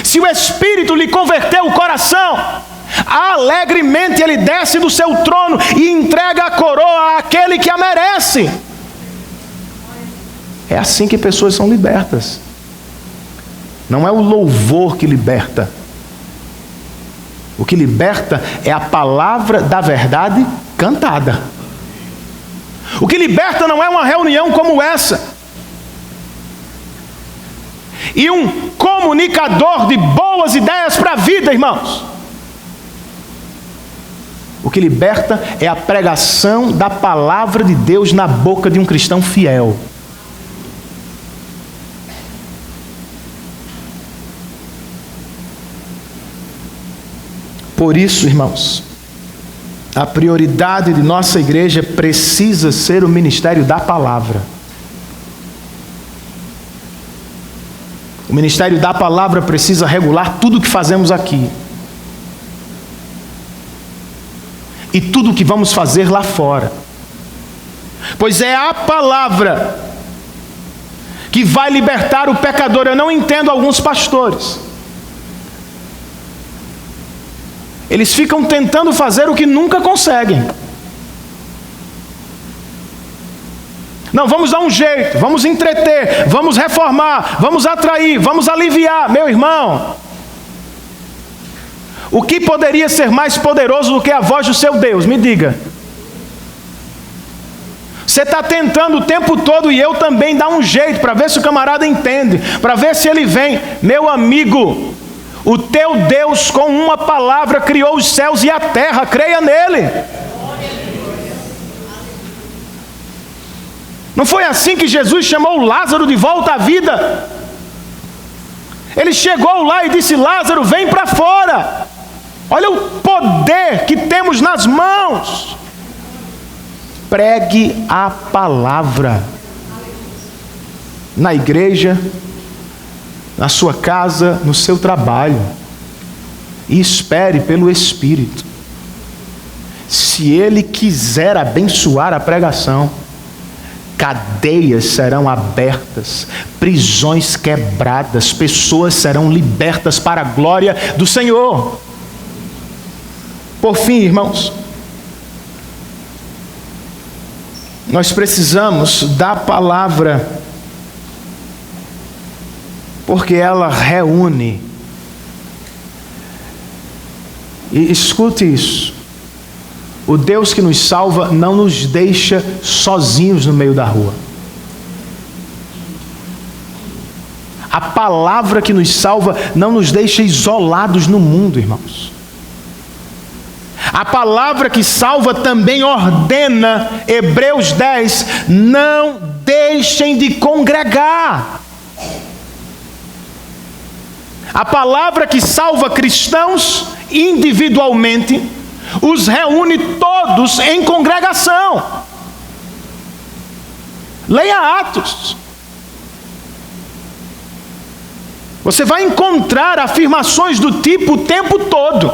Se o Espírito lhe converter o coração, alegremente ele desce do seu trono e entrega a coroa àquele que a merece. É assim que pessoas são libertas. Não é o louvor que liberta. O que liberta é a palavra da verdade cantada. O que liberta não é uma reunião como essa e um comunicador de boas ideias para a vida, irmãos. O que liberta é a pregação da palavra de Deus na boca de um cristão fiel. Por isso, irmãos, a prioridade de nossa igreja precisa ser o ministério da palavra. O ministério da palavra precisa regular tudo o que fazemos aqui. E tudo o que vamos fazer lá fora. Pois é a palavra que vai libertar o pecador. Eu não entendo alguns pastores. Eles ficam tentando fazer o que nunca conseguem. Não, vamos dar um jeito, vamos entreter, vamos reformar, vamos atrair, vamos aliviar. Meu irmão, o que poderia ser mais poderoso do que a voz do seu Deus? Me diga. Você está tentando o tempo todo, e eu também, dar um jeito para ver se o camarada entende, para ver se ele vem. Meu amigo, o teu Deus com uma palavra criou os céus e a terra, creia nele. Não foi assim que Jesus chamou Lázaro de volta à vida? Ele chegou lá e disse: Lázaro, vem para fora. Olha o poder que temos nas mãos. Pregue a palavra. Na igreja, na sua casa, no seu trabalho. E espere pelo Espírito. Se Ele quiser abençoar a pregação, cadeias serão abertas, prisões quebradas, pessoas serão libertas para a glória do Senhor. Por fim, irmãos, nós precisamos da palavra, porque ela reúne. E escute isso: o Deus que nos salva não nos deixa sozinhos no meio da rua. A palavra que nos salva não nos deixa isolados no mundo, irmãos. A palavra que salva também ordena, Hebreus 10, não deixem de congregar. A palavra que salva cristãos individualmente os reúne todos em congregação. Leia Atos. Você vai encontrar afirmações do tipo o tempo todo.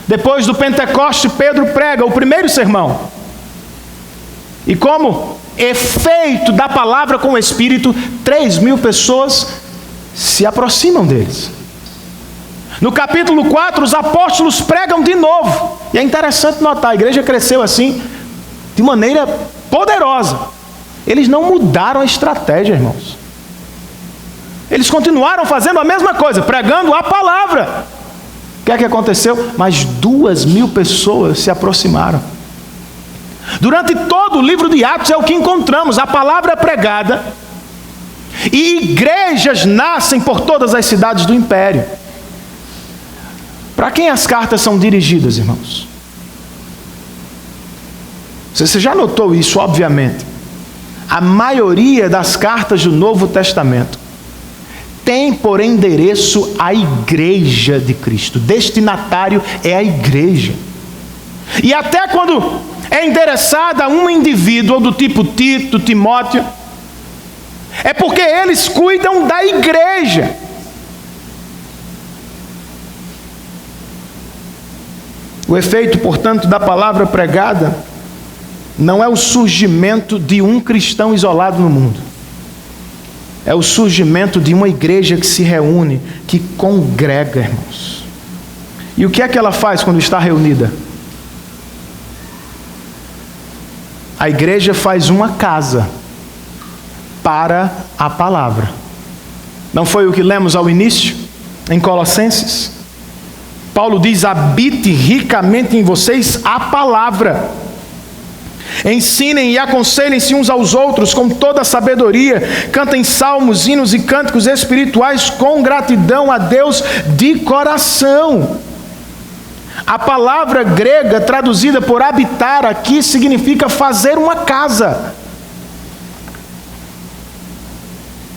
Depois do Pentecoste, Pedro prega o primeiro sermão. E como efeito da palavra com o Espírito, 3.000 pessoas se aproximam deles. No capítulo 4, os apóstolos pregam de novo. E é interessante notar, a igreja cresceu assim, de maneira poderosa. Eles não mudaram a estratégia, irmãos. Eles continuaram fazendo a mesma coisa, pregando a palavra. O que é que aconteceu? Mais 2.000 pessoas se aproximaram. Durante todo o livro de Atos é o que encontramos, a palavra pregada. E igrejas nascem por todas as cidades do império. Para quem as cartas são dirigidas, irmãos? Você já notou isso, obviamente. A maioria das cartas do Novo Testamento tem por endereço a igreja de Cristo. Destinatário é a igreja. E até quando é endereçada a um indivíduo do tipo Tito, Timóteo, é porque eles cuidam da igreja. O efeito, portanto, da palavra pregada não é o surgimento de um cristão isolado no mundo. É o surgimento de uma igreja que se reúne, que congrega, irmãos. E o que é que ela faz quando está reunida? A igreja faz uma casa para a palavra. Não foi o que lemos ao início, em Colossenses? Paulo diz: habite ricamente em vocês a palavra. Ensinem e aconselhem-se uns aos outros com toda a sabedoria. Cantem salmos, hinos e cânticos espirituais com gratidão a Deus de coração. A palavra grega traduzida por habitar aqui significa fazer uma casa.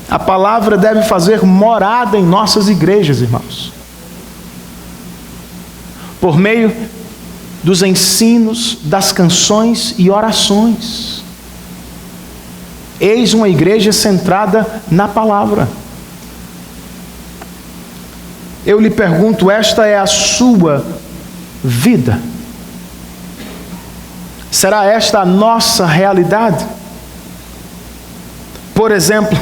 A palavra deve fazer morada em nossas igrejas, irmãos. Por meio dos ensinos, das canções e orações. Eis uma igreja centrada na palavra. Eu lhe pergunto, esta é a sua vida? Será esta a nossa realidade? Por exemplo,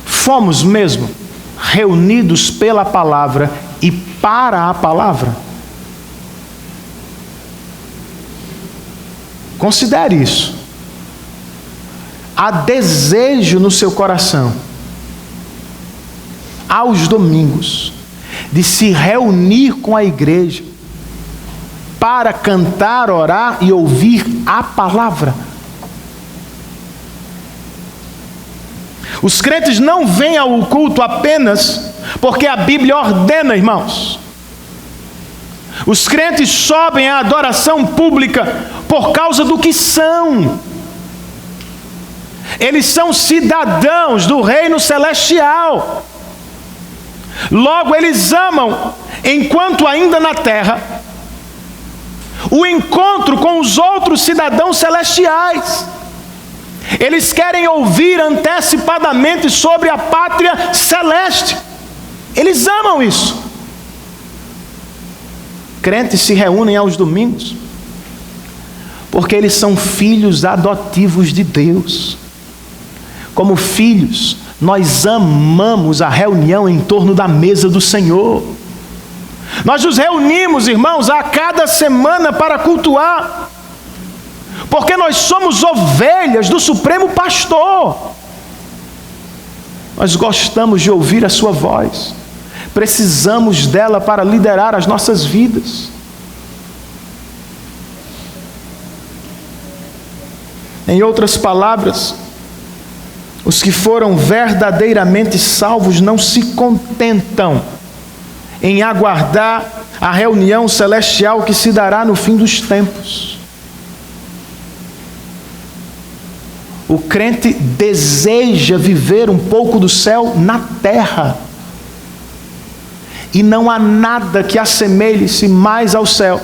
fomos mesmo reunidos pela palavra e para a palavra? Considere isso. Há desejo no seu coração, aos domingos, de se reunir com a igreja para cantar, orar e ouvir a palavra. Os crentes não vêm ao culto apenas porque a Bíblia ordena, irmãos. Os crentes sobem à adoração pública por causa do que são. Eles são cidadãos do reino celestial. Logo, eles amam, enquanto ainda na terra, o encontro com os outros cidadãos celestiais. Eles querem ouvir antecipadamente sobre a pátria celeste. Eles amam isso. Crentes se reúnem aos domingos porque eles são filhos adotivos de Deus. Como filhos, nós amamos a reunião em torno da mesa do Senhor. Nós nos reunimos, irmãos, a cada semana para cultuar, porque nós somos ovelhas do Supremo Pastor. Nós gostamos de ouvir a sua voz. Precisamos dela para liderar as nossas vidas. Em outras palavras, os que foram verdadeiramente salvos não se contentam em aguardar a reunião celestial que se dará no fim dos tempos. O crente deseja viver um pouco do céu na terra. E não há nada que assemelhe-se mais ao céu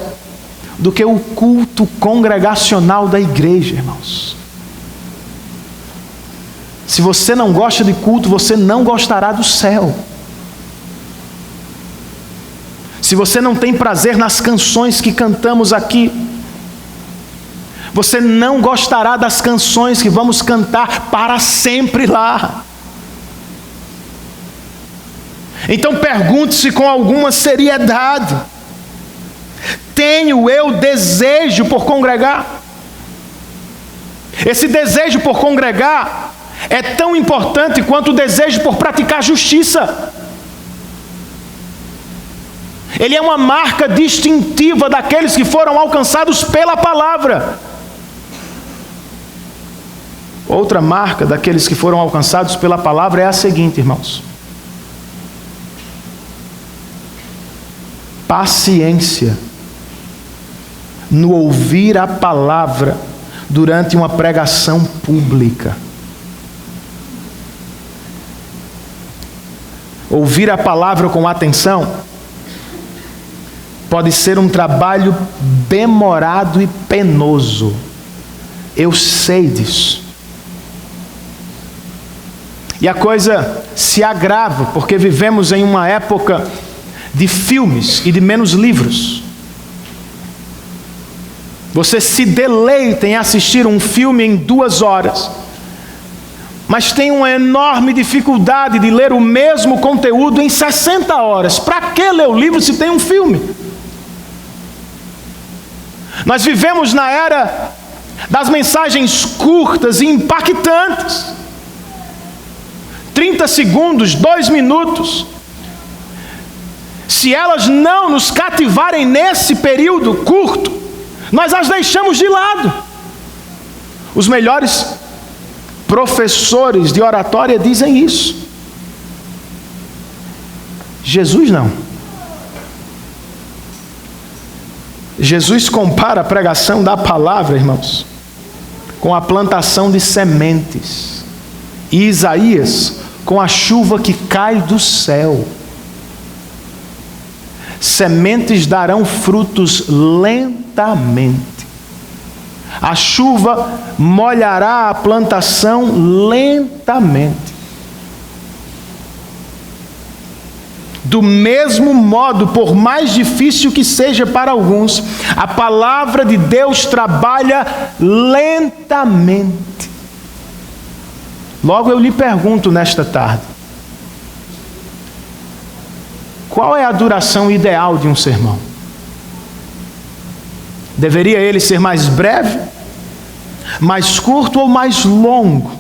do que o culto congregacional da igreja, irmãos. Se você não gosta de culto, você não gostará do céu. Se você não tem prazer nas canções que cantamos aqui, você não gostará das canções que vamos cantar para sempre lá. Então pergunte-se com alguma seriedade: tenho eu desejo por congregar? Esse desejo por congregar é tão importante quanto o desejo por praticar justiça. Ele é uma marca distintiva daqueles que foram alcançados pela palavra. Outra marca daqueles que foram alcançados pela palavra é a seguinte, irmãos: paciência no ouvir a palavra durante uma pregação pública. Ouvir a palavra com atenção pode ser um trabalho demorado e penoso. Eu sei disso. E a coisa se agrava porque vivemos em uma época de filmes e de menos livros. Você se deleita em assistir um filme em 2 horas, mas tem uma enorme dificuldade de ler o mesmo conteúdo em 60 horas. Para que ler o livro se tem um filme? Nós vivemos na era das mensagens curtas e impactantes. 30 segundos, 2 minutos. Se elas não nos cativarem nesse período curto, nós as deixamos de lado. Os melhores professores de oratória dizem isso. Jesus não. Jesus compara a pregação da palavra, irmãos, com a plantação de sementes. E Isaías com a chuva que cai do céu. Sementes darão frutos lentamente. A chuva molhará a plantação lentamente. Do mesmo modo, por mais difícil que seja para alguns, a palavra de Deus trabalha lentamente. Logo eu lhe pergunto nesta tarde: qual é a duração ideal de um sermão? Deveria ele ser mais breve, mais curto ou mais longo?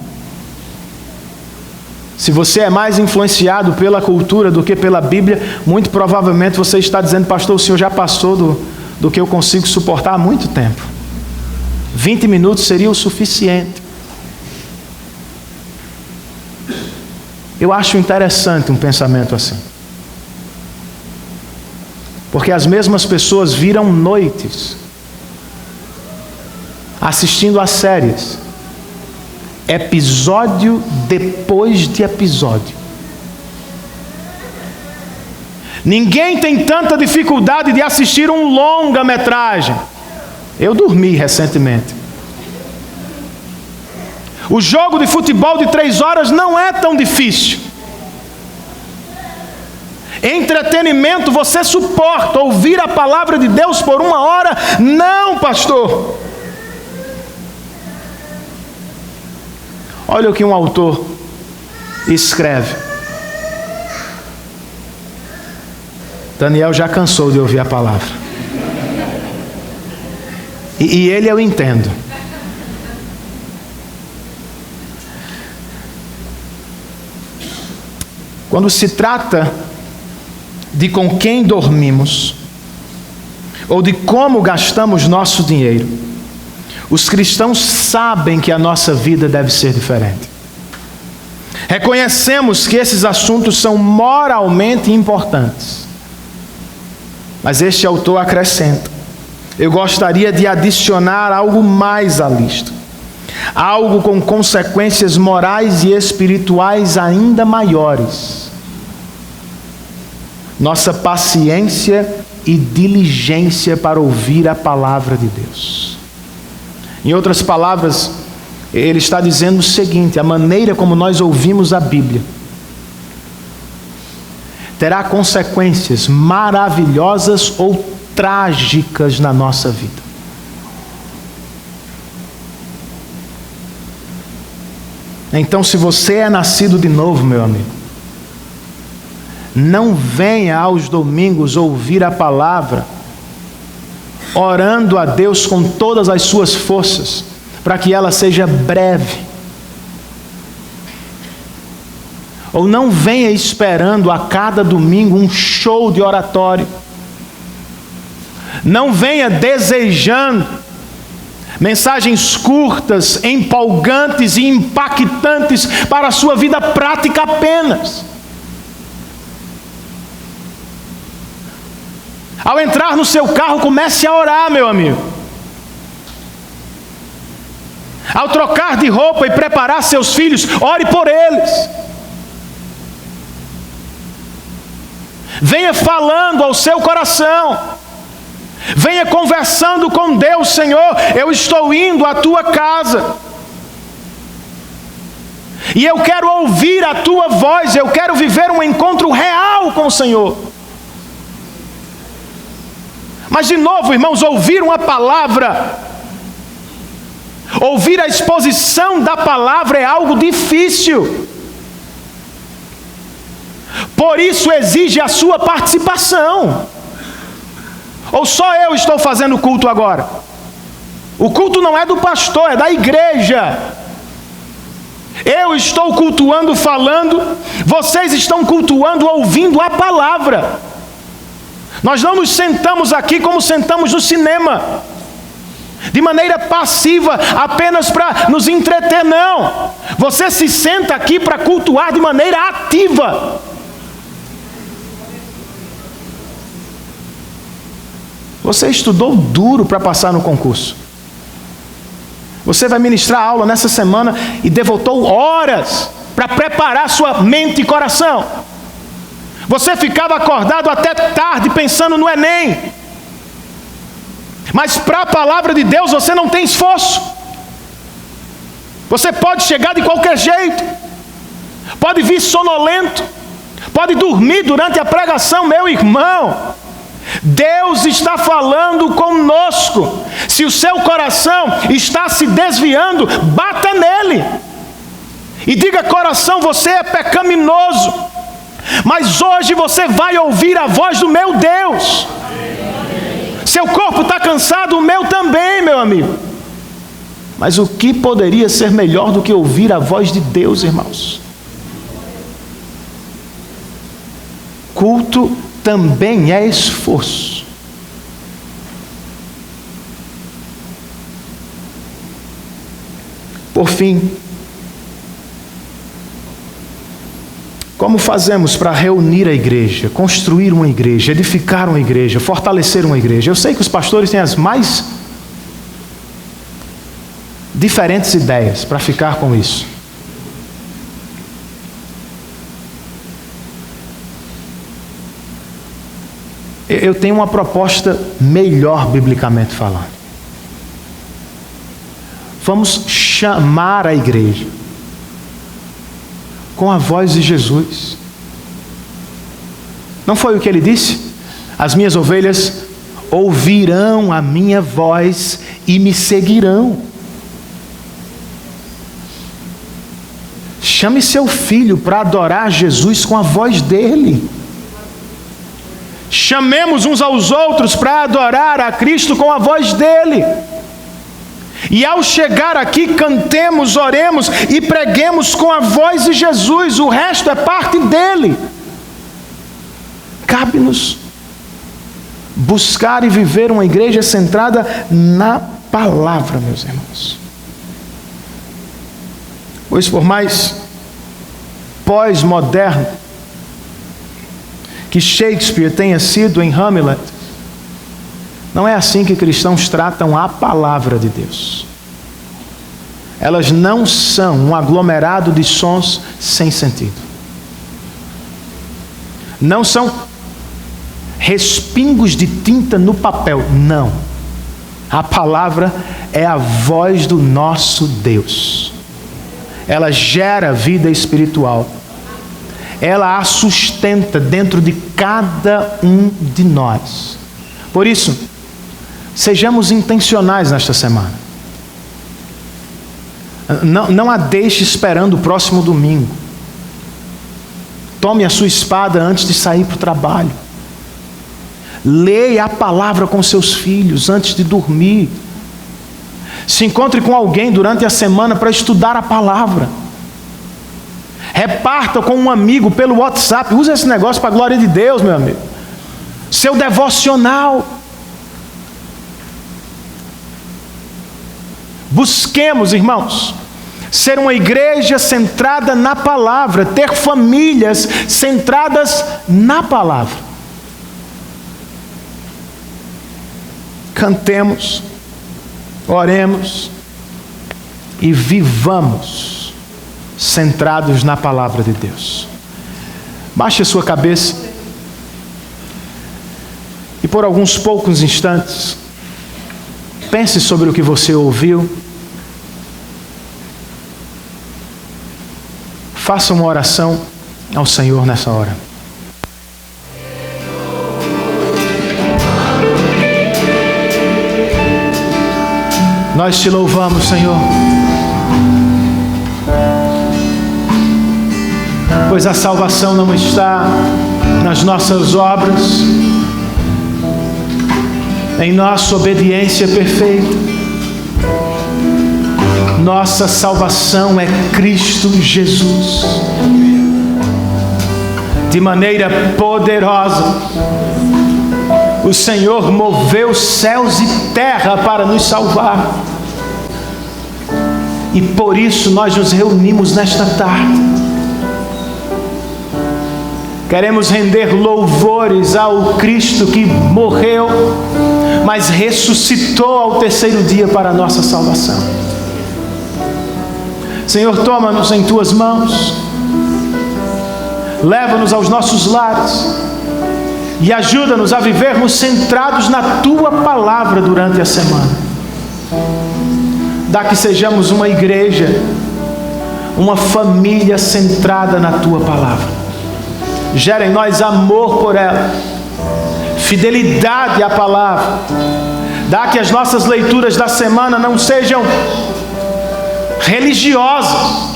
Se você é mais influenciado pela cultura do que pela Bíblia, muito provavelmente você está dizendo: pastor, o senhor já passou do que eu consigo suportar há muito tempo. 20 minutos seria o suficiente. Eu acho interessante um pensamento assim. Porque as mesmas pessoas viram noites assistindo a séries, episódio depois de episódio. Ninguém tem tanta dificuldade de assistir um longa-metragem. Eu dormi recentemente. O jogo de futebol de 3 horas não é tão difícil. Entretenimento você suporta. Ouvir a palavra de Deus por 1 hora? Não, pastor. Olha o que um autor escreve. Daniel já cansou de ouvir a palavra. E ele eu entendo. Quando se trata de com quem dormimos, ou de como gastamos nosso dinheiro, os cristãos sabem que a nossa vida deve ser diferente. Reconhecemos que esses assuntos são moralmente importantes. Mas este autor acrescenta: eu gostaria de adicionar algo mais à lista. Algo com consequências morais e espirituais ainda maiores. Nossa paciência e diligência para ouvir a palavra de Deus. Em outras palavras, ele está dizendo o seguinte: a maneira como nós ouvimos a Bíblia terá consequências maravilhosas ou trágicas na nossa vida. Então, se você é nascido de novo, meu amigo, não venha aos domingos ouvir a palavra orando a Deus com todas as suas forças, para que ela seja breve. Ou não venha esperando a cada domingo um show de oratório. Não venha desejando mensagens curtas, empolgantes e impactantes para a sua vida prática apenas. Ao entrar no seu carro, comece a orar, meu amigo. Ao trocar de roupa e preparar seus filhos, ore por eles. Venha falando ao seu coração. Venha conversando com Deus: Senhor, eu estou indo à tua casa. E eu quero ouvir a tua voz, eu quero viver um encontro real com o Senhor. Mas de novo, irmãos, ouvir uma palavra, ouvir a exposição da palavra é algo difícil. Por isso exige a sua participação. Ou só eu estou fazendo culto agora? O culto não é do pastor, é da igreja. Eu estou cultuando falando, vocês estão cultuando ouvindo a palavra. Nós não nos sentamos aqui como sentamos no cinema, de maneira passiva, apenas para nos entreter, não. Você se senta aqui para cultuar de maneira ativa. Você estudou duro para passar no concurso. Você vai ministrar aula nessa semana e devotou horas para preparar sua mente e coração. Você ficava acordado até tarde pensando no Enem. Mas para a palavra de Deus você não tem esforço. Você pode chegar de qualquer jeito. Pode vir sonolento. pode dormir durante a pregação, meu irmão. Deus está falando conosco. Se o seu coração está se desviando, bata nele e diga: coração, você é pecaminoso, mas hoje você vai ouvir a voz do meu Deus. Seu corpo está cansado, o meu também, meu amigo. Mas o que poderia ser melhor do que ouvir a voz de Deus, irmãos? Culto também é esforço. Por fim, como fazemos para reunir a igreja, construir uma igreja, edificar uma igreja, fortalecer uma igreja? Eu sei que os pastores têm as mais diferentes ideias para ficar com isso. Eu tenho uma proposta melhor, biblicamente falando. Vamos chamar a igreja com a voz de Jesus. Não foi o que ele disse? As minhas ovelhas ouvirão a minha voz e me seguirão. Chame seu filho para adorar Jesus com a voz dele. Chamemos uns aos outros para adorar a Cristo com a voz dele. E ao chegar aqui, cantemos, oremos e preguemos com a voz de Jesus. O resto é parte dele. Cabe-nos buscar e viver uma igreja centrada na palavra, meus irmãos. Pois por mais pós-moderno que Shakespeare tenha sido em Hamlet, não é assim que cristãos tratam a palavra de Deus. Elas não são um aglomerado de sons sem sentido. Não são respingos de tinta no papel. Não. A palavra é a voz do nosso Deus. Ela gera vida espiritual. Ela a sustenta dentro de cada um de nós. Por isso, sejamos intencionais nesta semana. Não a deixe esperando o próximo domingo. Tome a sua espada antes de sair para o trabalho. Leia a palavra com seus filhos antes de dormir. Se encontre com alguém durante a semana para estudar a palavra. Reparta com um amigo pelo WhatsApp. Use esse negócio para a glória de Deus, meu amigo. Seu devocional. Busquemos, irmãos, ser uma igreja centrada na palavra, ter famílias centradas na palavra. Cantemos, oremos e vivamos centrados na palavra de Deus. Baixe a sua cabeça e por alguns poucos instantes pense sobre o que você ouviu. Faça uma oração ao Senhor nessa hora. Nós te louvamos, Senhor, pois a salvação não está nas nossas obras, em nossa obediência perfeita. Nossa salvação é Cristo Jesus. De maneira poderosa, o Senhor moveu céus e terra para nos salvar. E por isso nós nos reunimos nesta tarde. Queremos render louvores ao Cristo que morreu, mas ressuscitou ao terceiro dia para a nossa salvação. Senhor, toma-nos em Tuas mãos, leva-nos aos nossos lares e ajuda-nos a vivermos centrados na Tua palavra durante a semana. Dá que sejamos uma igreja, uma família centrada na Tua palavra. gera em nós amor por ela, fidelidade à palavra. Dá que as nossas leituras da semana não sejam religiosas.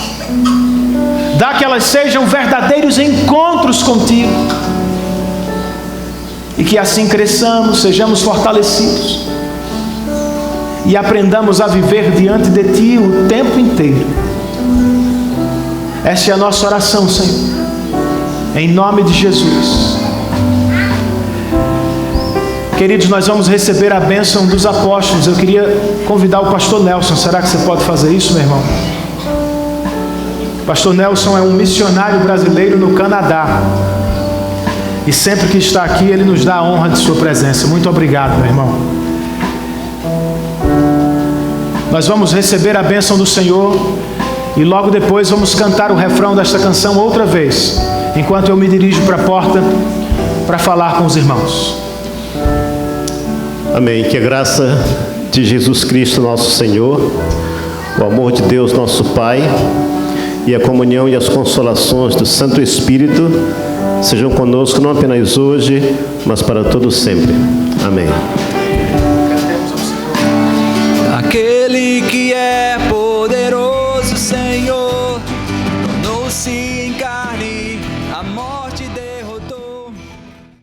Dá que elas sejam verdadeiros encontros contigo. E que assim cresçamos, sejamos fortalecidos e aprendamos a viver diante de Ti o tempo inteiro. Essa é a nossa oração, Senhor, em nome de Jesus. Queridos, nós vamos receber a bênção dos apóstolos. Eu queria convidar o pastor Nelson. Será que você pode fazer isso, meu irmão? O pastor Nelson é um missionário brasileiro no Canadá. E sempre que está aqui, ele nos dá a honra de sua presença. Muito obrigado, meu irmão. Nós vamos receber a bênção do Senhor e logo depois vamos cantar o refrão desta canção outra vez, enquanto eu me dirijo para a porta para falar com os irmãos. Amém. Que a graça de Jesus Cristo, nosso Senhor, o amor de Deus, nosso Pai, e a comunhão e as consolações do Santo Espírito sejam conosco não apenas hoje, mas para todos sempre. Amém. Aquele que